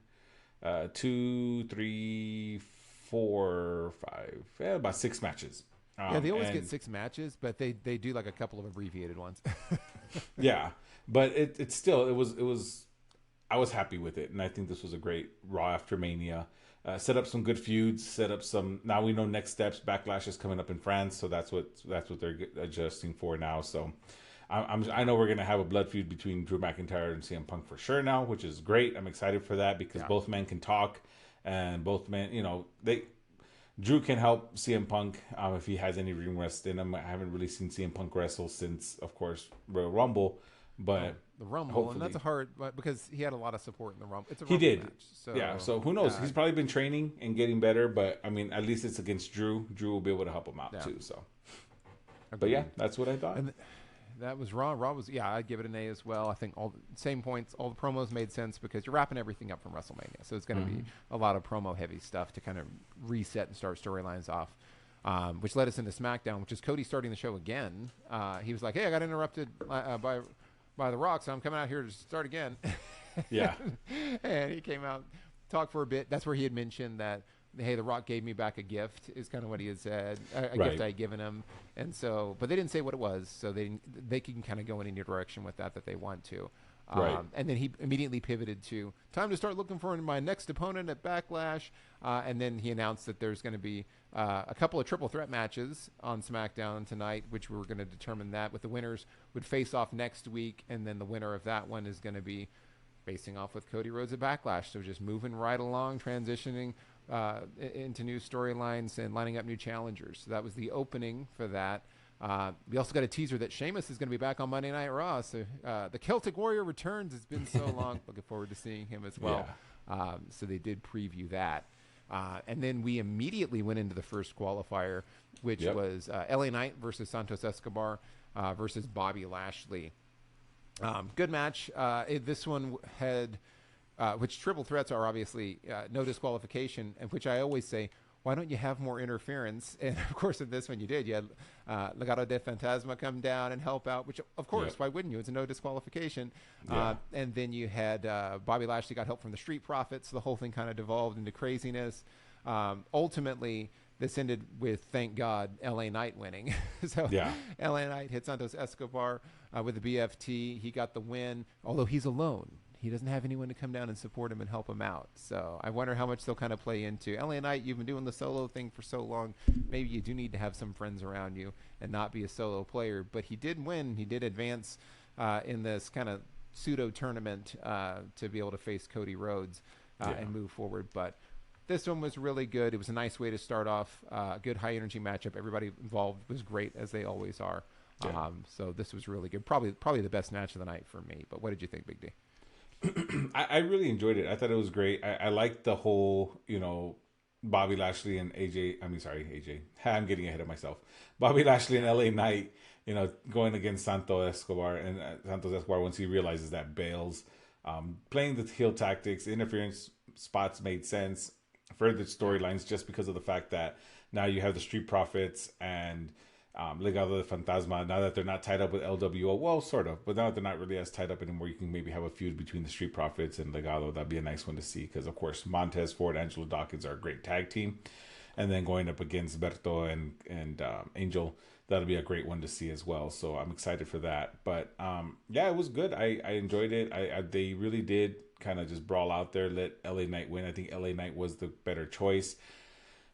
2, 3, 4, 5, about 6 matches. They always get 6 matches, but they do like a couple of abbreviated ones. Yeah. But it still was I was happy with it, and I think this was a great Raw after Mania. Set up some good feuds. Set up some. Now we know next steps. Backlash is coming up in France, so that's what they're adjusting for now. So I know we're gonna have a blood feud between Drew McIntyre and CM Punk for sure now, which is great. I'm excited for that because both men can talk, and both men, Drew can help CM Punk if he has any ring rust in him. I haven't really seen CM Punk wrestle since, of course, Royal Rumble. But the Rumble, and that's a hard, because he had a lot of support in the Rumble. It's a Rumble match. So who knows? He's probably been training and getting better, but I mean, at least it's against Drew. Drew will be able to help him out too. So, but yeah, that's what I thought. And that was Raw. Raw was, I'd give it an A as well. I think all the same points, all the promos made sense because you're wrapping everything up from WrestleMania, so it's going to be a lot of promo heavy stuff to kind of reset and start storylines off. Which led us into SmackDown, which is Cody starting the show again. He was like, "Hey, I got interrupted by The Rock, so I'm coming out here to start again." Yeah. And he came out, talked for a bit. That's where he had mentioned that, hey, The Rock gave me back a gift, is kind of what he had said, a gift I had given him. And so, but they didn't say what it was, so they can kind of go in any direction with that they want to. And then he immediately pivoted to time to start looking for my next opponent at Backlash. And then he announced that there's going to be a couple of triple threat matches on SmackDown tonight, which we were going to determine that with the winners would face off next week. And then the winner of that one is going to be facing off with Cody Rhodes at Backlash. So just moving right along, transitioning into new storylines and lining up new challengers. So that was the opening for that. We also got a teaser that Sheamus is going to be back on Monday Night Raw. So the Celtic Warrior returns. It's been so long. Looking forward to seeing him as well. Yeah. So they did preview that. And then we immediately went into the first qualifier, which was LA Knight versus Santos Escobar. versus Bobby Lashley. Good match. This one had, which triple threats are obviously no disqualification, and which I always say, why don't you have more interference? And of course, in this one you did. You had Legado de Fantasma come down and help out, which of course, why wouldn't you? It's a no disqualification. And then you had Bobby Lashley got help from the Street Profits. So the whole thing kind of devolved into craziness. Ultimately, this ended with, thank God, LA Knight winning. So LA Knight hit Santos Escobar with the BFT. He got the win, although he's alone. He doesn't have anyone to come down and support him and help him out. So I wonder how much they'll kind of play into. LA Knight, you've been doing the solo thing for so long. Maybe you do need to have some friends around you and not be a solo player. But he did win. He did advance in this kind of pseudo tournament to be able to face Cody Rhodes and move forward. But this one was really good. It was a nice way to start off. Good high energy matchup. Everybody involved was great, as they always are. So this was really good. Probably the best match of the night for me. But what did you think, Big D? I really enjoyed it. I thought it was great. I liked the whole, Bobby Lashley and AJ. I mean, sorry, AJ. I'm getting ahead of myself. Bobby Lashley and LA Knight, going against Santos Escobar. And Santos Escobar, once he realizes that, bails. Playing the heel tactics, interference spots made sense. Further storylines just because of the fact that now you have the Street Profits and Legado de Fantasma. Now that they're not tied up with LWO, well, sort of, but now that they're not really as tied up anymore, you can maybe have a feud between the Street Profits and Legado. That'd be a nice one to see because, of course, Montez Ford, Angelo Dawkins are a great tag team, and then going up against Berto and Angel, that'll be a great one to see as well. So I'm excited for that. But it was good. I enjoyed it. They really did kind of just brawl out there, let LA Knight win. I think LA Knight was the better choice.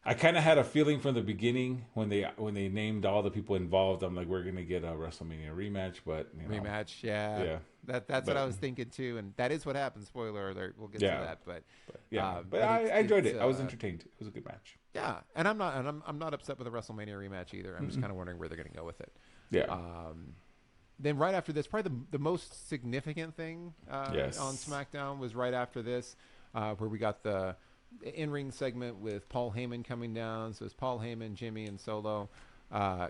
I kind of had a feeling from the beginning when they named all the people involved. I'm like, we're gonna get a WrestleMania rematch, but rematch, that's what I was thinking too, and that is what happened. Spoiler alert, we'll get to that, but I enjoyed it. I was entertained. It was a good match. Yeah, and I'm not upset with the WrestleMania rematch either. I'm just kind of wondering where they're gonna go with it. Yeah. Then right after this, probably the most significant thing on SmackDown was right after this, where we got the in-ring segment with Paul Heyman coming down. So it's Paul Heyman, Jimmy, and Solo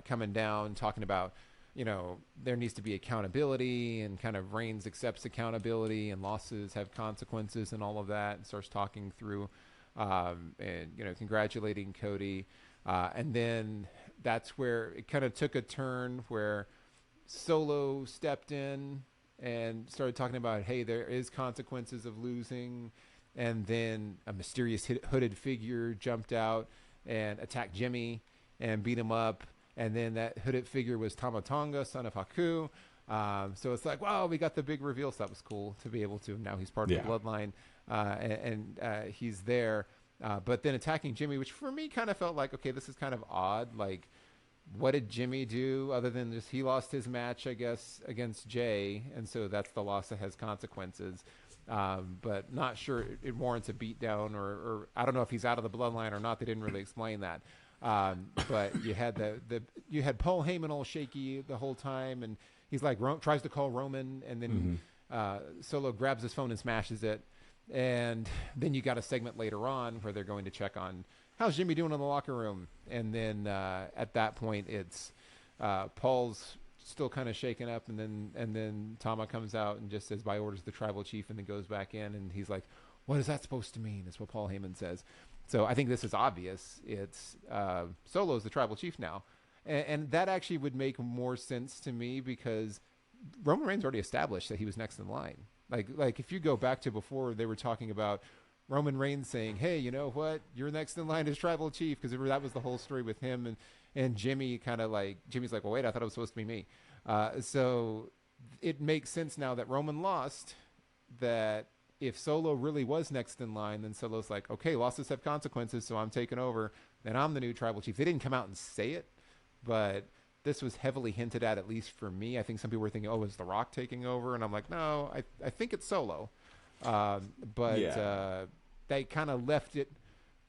coming down, talking about, there needs to be accountability, and kind of Reigns accepts accountability and losses have consequences and all of that, and starts talking through and congratulating Cody. And then that's where it kind of took a turn where Solo stepped in and started talking about, hey, there is consequences of losing. And then a mysterious hooded figure jumped out and attacked Jimmy and beat him up. And then that hooded figure was Tama Tonga, son of Haku. So it's like, wow, we got the big reveal. So that was cool to be able to. Now he's part of the bloodline, and he's there. But then attacking Jimmy, which for me kind of felt like, okay, this is kind of odd. Like, what did Jimmy do other than just he lost his match, I guess, against Jay. And so that's the loss that has consequences. But not sure it warrants a beatdown, or I don't know if he's out of the bloodline or not. They didn't really explain that. But you had you had Paul Heyman all shaky the whole time, and he's like tries to call Roman, and then Solo grabs his phone and smashes it. And then you got a segment later on where they're going to check on how's Jimmy doing in the locker room, and then at that point it's Paul's still kind of shaken up, and then Tama comes out and just says, by orders of the tribal chief, and then goes back in, and he's like, what is that supposed to mean? Is what Paul Heyman says. So I think this is obvious. It's Solo's the tribal chief now, and that actually would make more sense to me because Roman Reigns already established that he was next in line. Like if you go back to before, they were talking about Roman Reigns saying, hey, you know what, you're next in line as tribal chief, because that was the whole story with him and Jimmy. Kind of like Jimmy's like, well, wait, I thought it was supposed to be me. So it makes sense now that Roman lost, that if Solo really was next in line, then Solo's like, okay, losses have consequences, so I'm taking over. Then I'm the new tribal chief. They didn't come out and say it, but this was heavily hinted at least for me. I think some people were thinking, oh, is The Rock taking over? And I'm like, no, I think it's Solo. But they kind of left it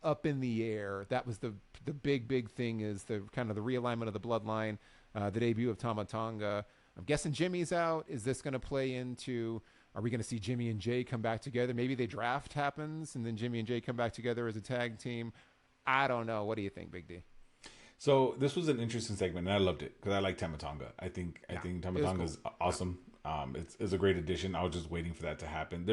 up in the air. That was the big thing, is the kind of the realignment of the bloodline, the debut of Tama Tonga. I'm guessing Jimmy's out. Is this going to play into, are we going to see Jimmy and Jay come back together? Maybe the draft happens and then Jimmy and Jay come back together as a tag team. I don't know. What do you think, Big D? So this was an interesting segment, and I loved it because I like Tama Tonga. I think Tama Tonga is awesome. It's a great addition. I was just waiting for that to happen.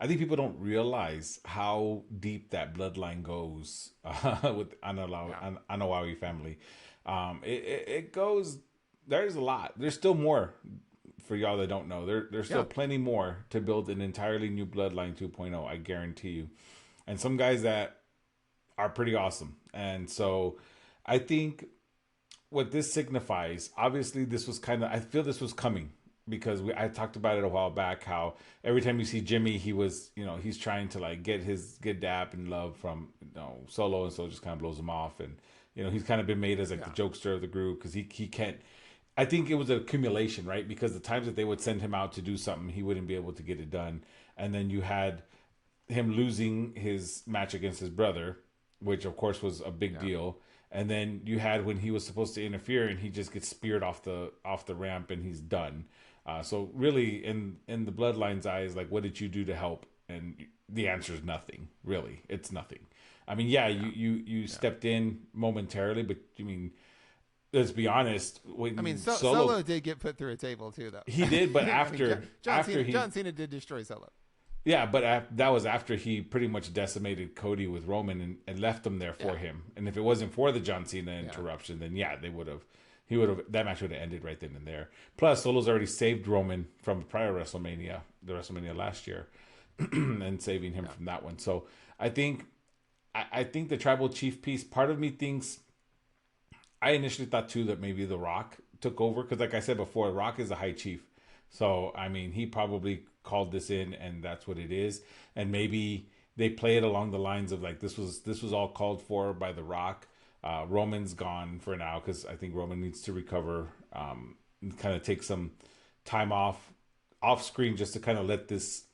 I think people don't realize how deep that bloodline goes with Anawawi family. It goes. There's a lot. There's still more for y'all that don't know. There's still plenty more to build an entirely new bloodline 2.0. I guarantee you, and some guys that are pretty awesome. And so I think what this signifies, obviously this was I feel this was coming because I talked about it a while back, how every time you see Jimmy, he was, he's trying to like get dap and love from, Solo, and so it just kind of blows him off. And, he's kind of been made as like the jokester of the group because he can't, I think it was an accumulation, right? Because the times that they would send him out to do something, he wouldn't be able to get it done. And then you had him losing his match against his brother, which of course was a big deal. And then you had when he was supposed to interfere and he just gets speared off the ramp and he's done. So really in the Bloodline's eyes, like, what did you do to help? And the answer is nothing, really. It's nothing. I mean, you stepped in momentarily, but I mean, let's be honest. Solo did get put through a table too, though. He did, but John Cena did destroy Solo. Yeah, but that was after he pretty much decimated Cody with Roman and left him there for him. And if it wasn't for the John Cena interruption, then they would have. That match would have ended right then and there. Plus, Solo's already saved Roman from the prior WrestleMania, the WrestleMania last year, and saving him from that one. So I think the tribal chief piece. Part of me thinks. I initially thought too that maybe The Rock took over because, like I said before, Rock is a high chief. So I mean, he probably called this in, and that's what it is. And maybe they play it along the lines of like this was all called for by The Rock. Roman's gone for now because I think Roman needs to recover, kind of take some time off screen just to kind of let this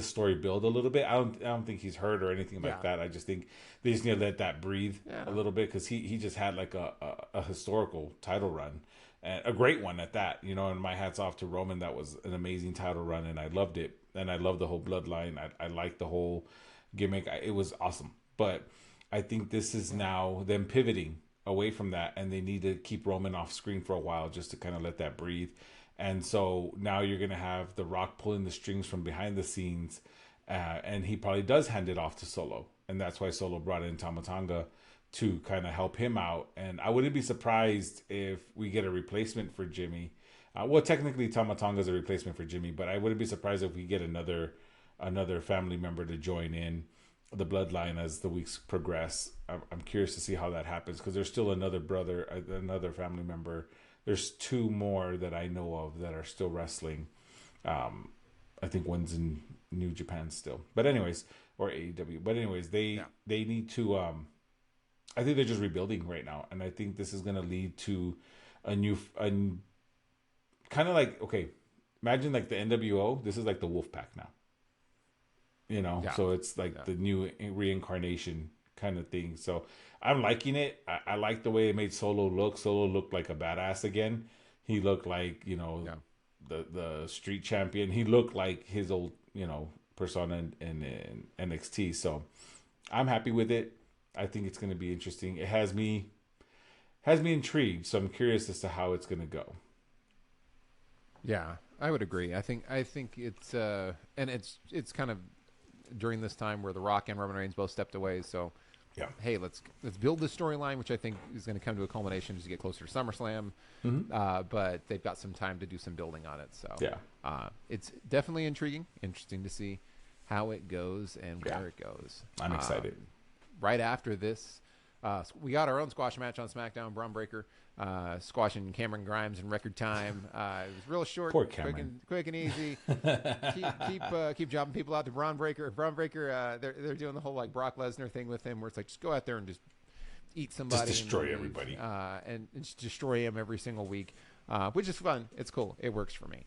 story build a little bit. I don't think he's hurt or anything like that. I just think they just need to let that breathe a little bit because he just had like a historical title run. And a great one at that, and my hat's off to Roman. That was an amazing title run, and I loved it. And I love the whole bloodline. I liked the whole gimmick. It was awesome. But I think this is now them pivoting away from that, and they need to keep Roman off screen for a while just to kind of let that breathe. And so now you're going to have The Rock pulling the strings from behind the scenes, and he probably does hand it off to Solo. And that's why Solo brought in Tama Tonga to kind of help him out. And I wouldn't be surprised if we get a replacement for Jimmy. Well, technically Tama Tonga is a replacement for Jimmy, but I wouldn't be surprised if we get another family member to join in the bloodline as the weeks progress. I'm curious to see how that happens because there's still another family member. There's two more that I know of that are still wrestling. I think one's in New Japan still, but anyways, or AEW. But anyways, they need to. I think they're just rebuilding right now, and I think this is going to lead to a kind of like, okay, imagine like the NWO. This is like the Wolfpack now. So it's like the new reincarnation kind of thing. So I'm liking it. I like the way it made Solo look. Solo looked like a badass again. He looked like, the street champion. He looked like his old, persona in NXT. So I'm happy with it. I think it's going to be interesting. It has me intrigued. So I'm curious as to how it's going to go. Yeah, I would agree. I think it's and it's kind of during this time where The Rock and Roman Reigns both stepped away. So hey, let's build this storyline, which I think is going to come to a culmination as you get closer to SummerSlam. Mm-hmm. But they've got some time to do some building on it. So it's definitely intriguing, interesting to see how it goes and where it goes. I'm excited. Right after this, we got our own squash match on SmackDown. Braun Breaker squashing Cameron Grimes in record time. It was real short, quick and easy. keep jobbing people out to Braun Breaker. Braun Breaker, they're doing the whole like Brock Lesnar thing with him, where it's like just go out there and just eat somebody, just destroy everybody, and just destroy him every single week, which is fun. It's cool. It works for me.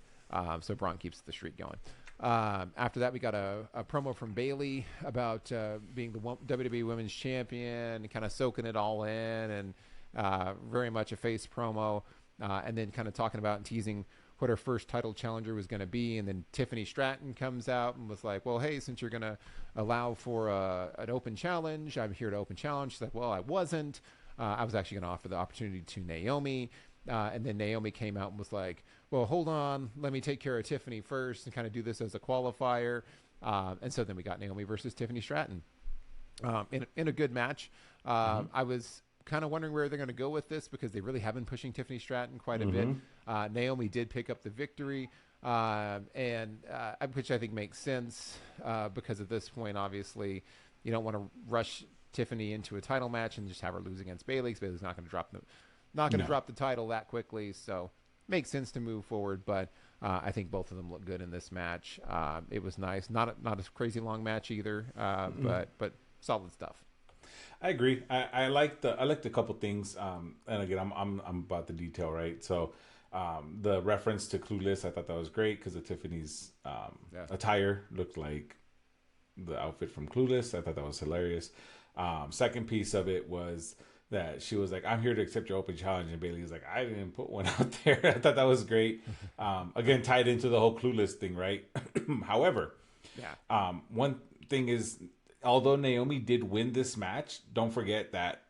So Braun keeps the streak going. After that, we got a promo from Bayley about being the WWE Women's Champion and kind of soaking it all in, and very much a face promo, and then kind of talking about and teasing what her first title challenger was going to be. And then Tiffany Stratton comes out and was like, well, hey, since you're going to allow for an open challenge, I'm here to open challenge. She's like, well, I wasn't. I was actually going to offer the opportunity to Naomi. And then Naomi came out and was like, well, hold on, let me take care of Tiffany first and kind of do this as a qualifier. And so then we got Naomi versus Tiffany Stratton in a good match. I was kind of wondering where they're going to go with this because they really have been pushing Tiffany Stratton quite a bit. Naomi did pick up the victory, and which I think makes sense because at this point, obviously, you don't want to rush Tiffany into a title match and just have her lose against Bayley. Because Bayley's not going to drop the title that quickly, so makes sense to move forward. But I think both of them look good in this match. It was nice, not a crazy long match either, but solid stuff. I agree. I liked a couple things. And again, I'm about the detail, right? So the reference to Clueless, I thought that was great because Tiffany's attire looked like the outfit from Clueless. I thought that was hilarious. Second piece of it was that she was like, I'm here to accept your open challenge. And Bailey was like, I didn't put one out there. I thought that was great. Again, tied into the whole Clueless thing, right? However, one thing is, although Naomi did win this match, don't forget that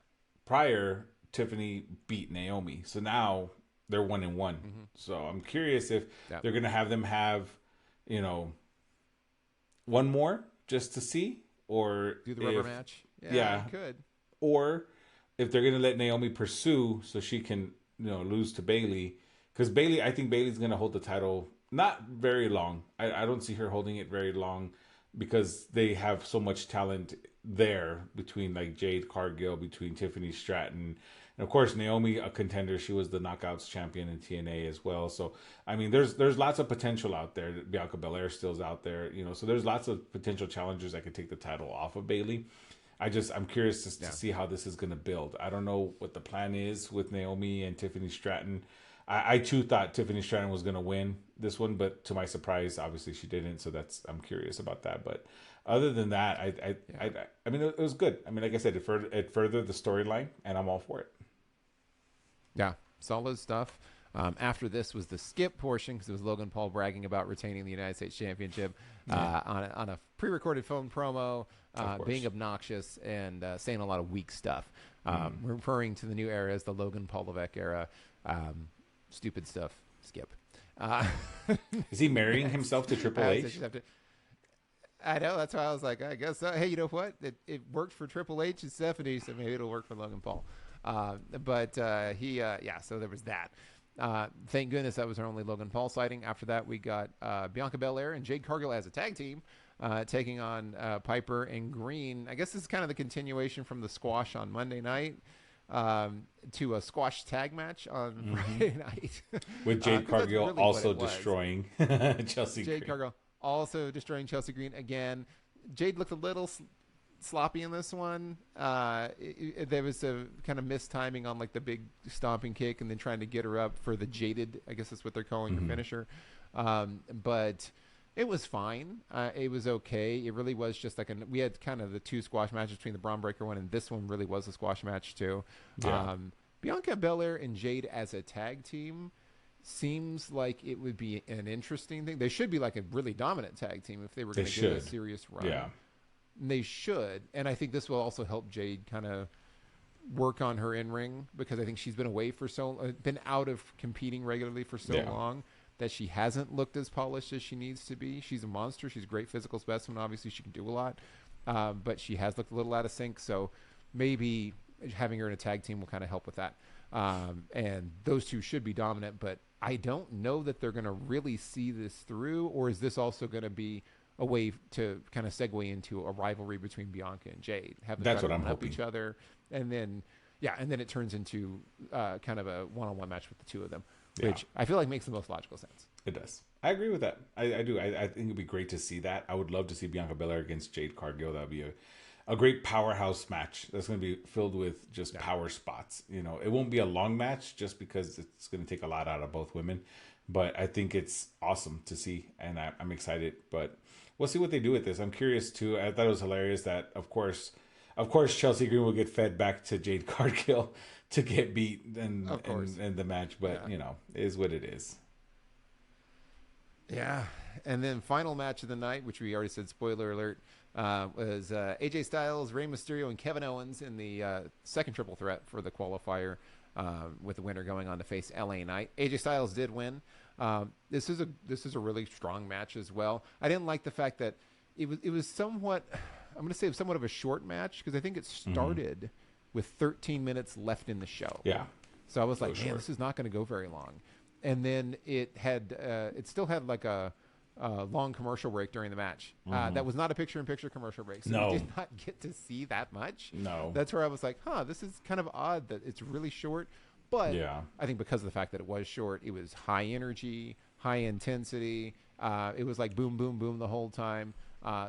prior Tiffany beat Naomi. So now they're 1-1. So I'm curious if they're going to have them have, one more just to see, or do the rubber match. Yeah, could. Or if they're going to let Naomi pursue so she can, lose to Bayley. Because I think Bayley's going to hold the title not very long. I don't see her holding it very long because they have so much talent there between like Jade Cargill, between Tiffany Stratton, and of course Naomi, a contender. She was the Knockouts champion in TNA as well. So I mean, there's lots of potential out there. Bianca Belair still's out there, So there's lots of potential challengers that could take the title off of Bayley. I'm curious to see how this is going to build. I don't know what the plan is with Naomi and Tiffany Stratton. I too thought Tiffany Stratton was going to win this one, but to my surprise, obviously she didn't. So I'm curious about that. But other than that, I mean, it was good. I mean, like I said, it furthered the storyline, and I'm all for it. Yeah, solid stuff. After this was the skip portion because it was Logan Paul bragging about retaining the United States Championship on a pre-recorded phone promo, being obnoxious and saying a lot of weak stuff, referring to the new era as the Logan Paul Levesque era. Stupid stuff. Skip. Is he marrying himself to Triple H? I know. That's why I was like, I guess so. Hey, you know what? It worked for Triple H and Stephanie, so maybe it'll work for Logan Paul. So there was that. Thank goodness that was our only Logan Paul sighting. After that, we got Bianca Belair and Jade Cargill as a tag team, taking on Piper and Green. I guess this is kind of the continuation from the squash on Monday night. To a squash tag match on Friday night. With Jade Cargill really also destroying Chelsea Green. Jade Cargill also destroying Chelsea Green again. Jade looked a little sloppy in this one. There was a kind of mistiming on like the big stomping kick and then trying to get her up for the jaded, I guess that's what they're calling her finisher. But it was fine. It was okay. It really was just like we had kind of the two squash matches between the Braun Breaker one and this one really was a squash match too. Yeah. Bianca Belair and Jade as a tag team seems like it would be an interesting thing. They should be like a really dominant tag team if they were going to get a serious run. Yeah. And they should. And I think this will also help Jade kind of work on her in-ring because I think she's been away for been out of competing regularly for so long that she hasn't looked as polished as she needs to be. She's a monster. She's a great physical specimen. Obviously, she can do a lot. But she has looked a little out of sync. So maybe having her in a tag team will kind of help with that. And those two should be dominant. But I don't know that they're going to really see this through. Or is this also going to be a way to kind of segue into a rivalry between Bianca and Jade? That's what I'm hoping. Each other. And then it turns into kind of a one-on-one match with the two of them. Which I feel like makes the most logical sense. It does. I agree with that. I do. I think it'd be great to see that. I would love to see Bianca Belair against Jade Cargill. That would be a great powerhouse match. That's going to be filled with just power spots. It won't be a long match just because it's going to take a lot out of both women. But I think it's awesome to see, and I'm excited. But we'll see what they do with this. I'm curious too. I thought it was hilarious that, of course, Chelsea Green will get fed back to Jade Cargill to get beat in the match, but it is what it is. Yeah. And then final match of the night, which we already said, spoiler alert, was AJ Styles, Rey Mysterio, and Kevin Owens in the second triple threat for the qualifier, with the winner going on to face LA Knight. AJ Styles did win. This is a really strong match as well. I didn't like the fact that it was somewhat, I'm going to say somewhat of a short match, because I think it started with 13 minutes left in the show. Yeah. So I was like, man, this is not going to go very long. And then it still had like a long commercial break during the match. That was not a picture-in-picture commercial break. So No. we did not get to see that much. No. That's where I was like, this is kind of odd that it's really short. But Yeah. I think because of the fact that it was short, it was high energy, high intensity. It was like boom, boom, boom the whole time.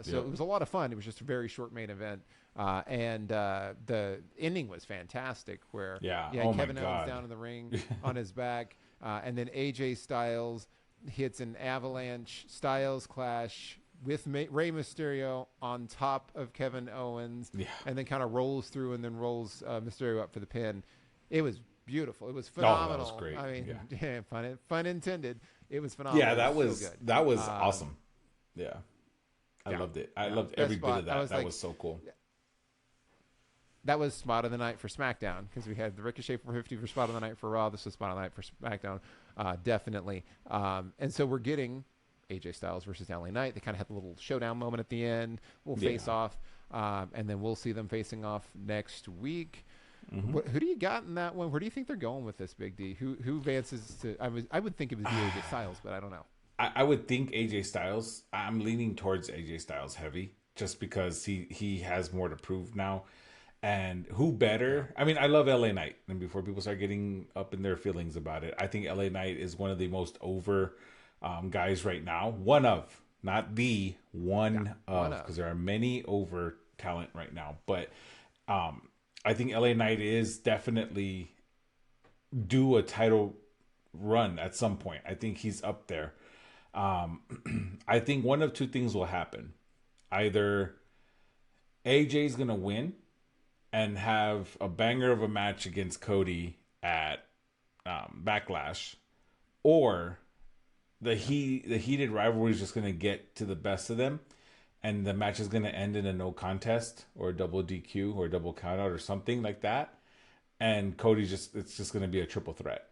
So it was a lot of fun. It was just a very short main event. And the ending was fantastic, where Kevin Owens down in the ring on his back, and then AJ Styles hits an avalanche Styles clash with Rey Mysterio on top of Kevin Owens, and then kind of rolls through and then rolls Mysterio up for the pin. It was beautiful. It was phenomenal. That was great. I mean, pun intended. It was phenomenal. Yeah, that was so good. that was awesome. Yeah. I loved it. I loved every bit of that. That was so cool. That was spot of the night for SmackDown, because we had the Ricochet 450 for spot of the night for Raw. This was spot of the night for SmackDown, definitely. And so we're getting AJ Styles versus LA Knight. They kind of had a little showdown moment at the end. We'll face off, and then we'll see them facing off next week. Who do you got in that one? Where do you think they're going with this, Big D? Who advances to? I would think it would be AJ Styles, but I don't know. I would think AJ Styles. I'm leaning towards AJ Styles heavy, just because he has more to prove now. And who better? I mean, I love LA Knight. And before people start getting up in their feelings about it, I think LA Knight is one of the most over guys right now. One of, not the one of, because there are many over talent right now. But I think LA Knight is definitely due a title run at some point. I think he's up there. I think one of two things will happen. Either AJ's going to win and have a banger of a match against Cody at Backlash, or the heated rivalry is just going to get to the best of them, and the match is going to end in a no contest or a double DQ or a double countout or something like that, and it's just going to be a triple threat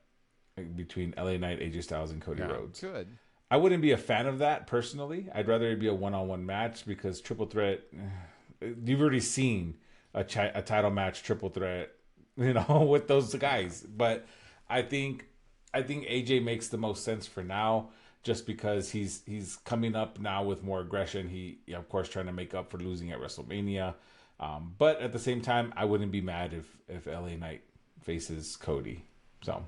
between LA Knight, AJ Styles, and Cody Rhodes. Good. I wouldn't be a fan of that personally. I'd rather it be a one-on-one match, because triple threat, you've already seen a title match triple threat, with those guys. But I think AJ makes the most sense for now, just because he's coming up now with more aggression. He, of course, trying to make up for losing at WrestleMania. But at the same time, I wouldn't be mad if LA Knight faces Cody. So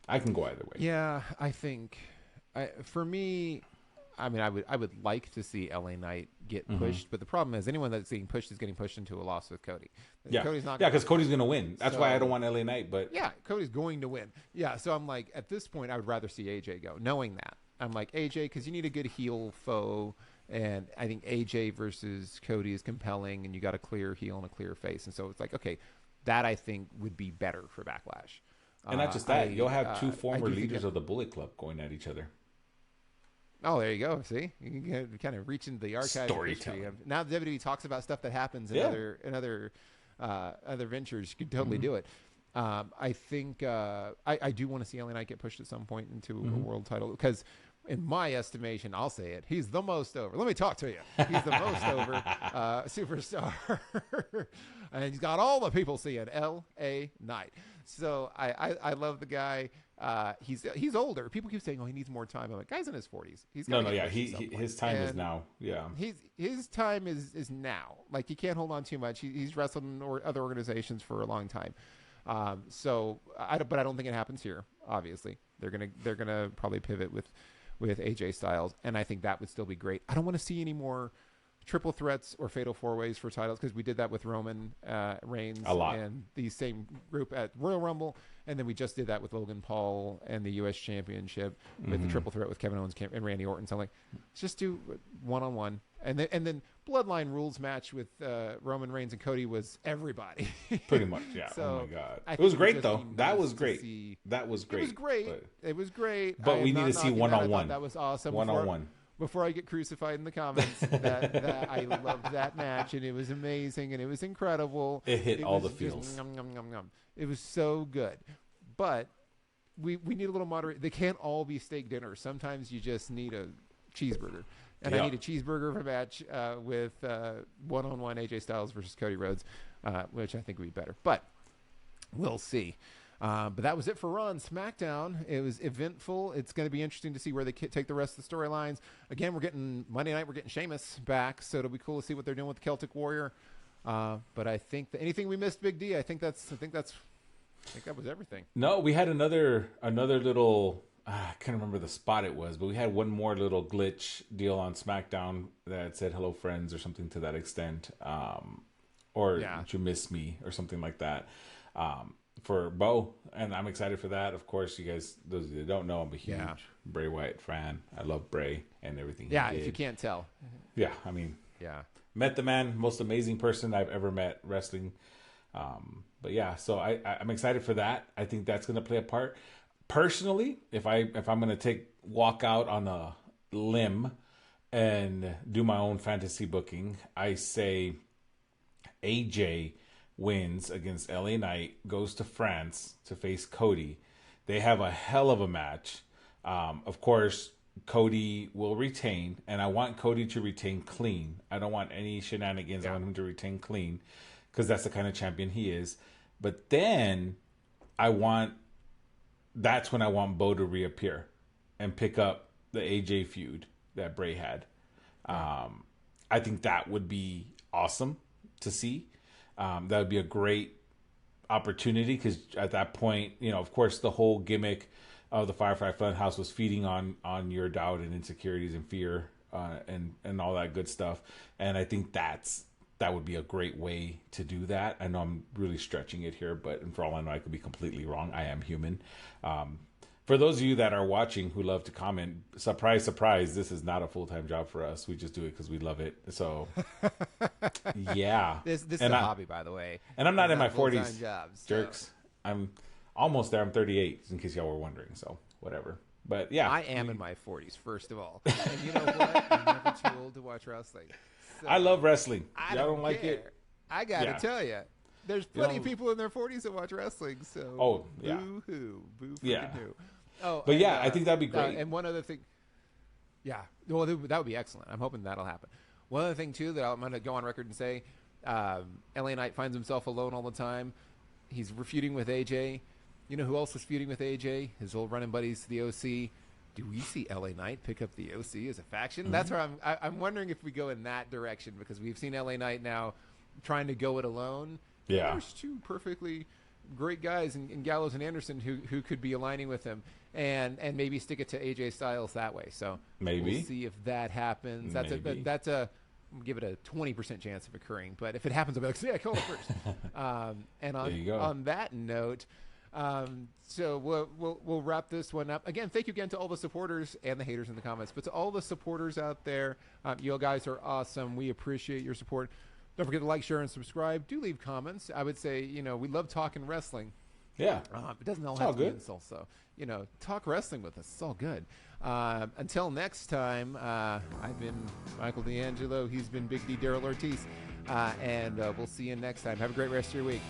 I can go either way. Yeah, I think for me, I mean, I would like to see LA Knight get pushed, but the problem is anyone that's getting pushed is getting pushed into a loss with Cody. Yeah, Cody's not. Yeah, because Cody's going to win. That's why I don't want LA Knight. But yeah, Cody's going to win. Yeah, so I'm like, at this point, I would rather see AJ go, knowing that. I'm like, AJ, because you need a good heel foe, and I think AJ versus Cody is compelling, and you got a clear heel and a clear face, and so it's like, okay, that I think would be better for Backlash. And not just that, you'll have two former leaders of the Bullet Club going at each other. Oh, there you go. See, you can kind of reach into the archive of history. Now the WWE talks about stuff that happens in other ventures. You could totally do it. I think I do want to see LA Knight get pushed at some point into a world title, because in my estimation, I'll say it, he's the most over. Let me talk to you. He's the most over superstar. And he's got all the people seeing L.A. Knight. So I love the guy. He's older. People keep saying, "Oh, he needs more time." I'm like, guy's in his 40s. His time is now. Yeah, his time is now. Like, he can't hold on too much. He's wrestled in other organizations for a long time. But I don't think it happens here. Obviously, they're gonna probably pivot with AJ Styles, and I think that would still be great. I don't want to see any more triple threats or fatal four ways for titles, because we did that with Roman Reigns and the same group at Royal Rumble, and then we just did that with Logan Paul and the U.S. Championship with the triple threat with Kevin Owens and Randy Orton. So I'm like, let's just do one-on-one, and then Bloodline Rules match with Roman Reigns and Cody was everybody. Pretty much, yeah. So oh my God, it was great though. That was great. That was great. It was great. It was great. But we need to see one-on-one. That was awesome. One-on-one. before I get crucified in the comments, that I loved that match, and it was amazing, and it was incredible. It hit all the just feels. Nom, nom, nom, nom. It was so good. But we need a little moderate. They can't all be steak dinners. Sometimes you just need a cheeseburger. And I need a cheeseburger for a match with one-on-one AJ Styles versus Cody Rhodes, which I think would be better. But we'll see. But that was it for Raw and SmackDown. It was eventful. It's going to be interesting to see where they take the rest of the storylines. Again, we're getting Monday night. We're getting Sheamus back, so it'll be cool to see what they're doing with the Celtic Warrior. But I think that anything we missed, Big D. I think that was everything. No, we had another little. I can't remember the spot it was, but we had one more little glitch deal on SmackDown that said "Hello, friends" or something to that extent, or "Did you miss me" or something like that. For Bo, and I'm excited for that. Of course, you guys, those of you that don't know, I'm a huge Bray Wyatt fan. I love Bray and everything. Yeah, if you can't tell. Yeah, I mean, met the man, most amazing person I've ever met wrestling. But yeah, so I'm excited for that. I think that's going to play a part. Personally, if I'm going to walk out on a limb and do my own fantasy booking, I say AJ wins against LA Knight, goes to France to face Cody. They have a hell of a match. Of course, Cody will retain, and I want Cody to retain clean. I don't want any shenanigans. I want him to retain clean because that's the kind of champion he is. But then that's when I want Bo to reappear and pick up the AJ feud that Bray had. I think that would be awesome to see. That would be a great opportunity because at that point, of course, the whole gimmick of the Firefly Funhouse was feeding on your doubt and insecurities and fear and all that good stuff. And I think that would be a great way to do that. I know I'm really stretching it here, but for all I know, I could be completely wrong. I am human. For those of you that are watching who love to comment, surprise, surprise, this is not a full-time job for us. We just do it because we love it. So, yeah. This is a hobby, by the way. And I'm not in my 40s, jobs, jerks. I'm almost there. I'm 38, in case y'all were wondering. So, whatever. But, yeah. I am in my 40s, first of all. And you know what? I'm never too old to watch wrestling. So, I love wrestling. Y'all don't like it? I got to tell you. There's plenty of people in their 40s that watch wrestling. So, boo-hoo. Boo-freaking-hoo. Oh, but I think that'd be great. And one other thing, well, that would be excellent. I'm hoping that'll happen. One other thing too that I'm going to go on record and say, LA Knight finds himself alone all the time. He's feuding with AJ. You know who else was feuding with AJ? His old running buddies, the OC. Do we see LA Knight pick up the OC as a faction? Mm-hmm. That's where I'm wondering if we go in that direction because we've seen LA Knight now trying to go it alone. Yeah, there's two perfectly great guys in Gallows and Anderson who could be aligning with him and maybe stick it to AJ Styles that way. So maybe we'll see if that happens. That's a give it a 20% chance of occurring. But if it happens, I'll be like, yeah, call it first. And on that note, so we'll wrap this one up. Again, thank you again to all the supporters and the haters in the comments, but to all the supporters out there, you guys are awesome. We appreciate your support. Don't forget to like, share, and subscribe. Do leave comments. I would say, we love talking wrestling. Yeah. It doesn't all have to be insults, so, talk wrestling with us. It's all good. Until next time, I've been Michael D'Angelo. He's been Big D Daryl Ortiz. And we'll see you next time. Have a great rest of your week.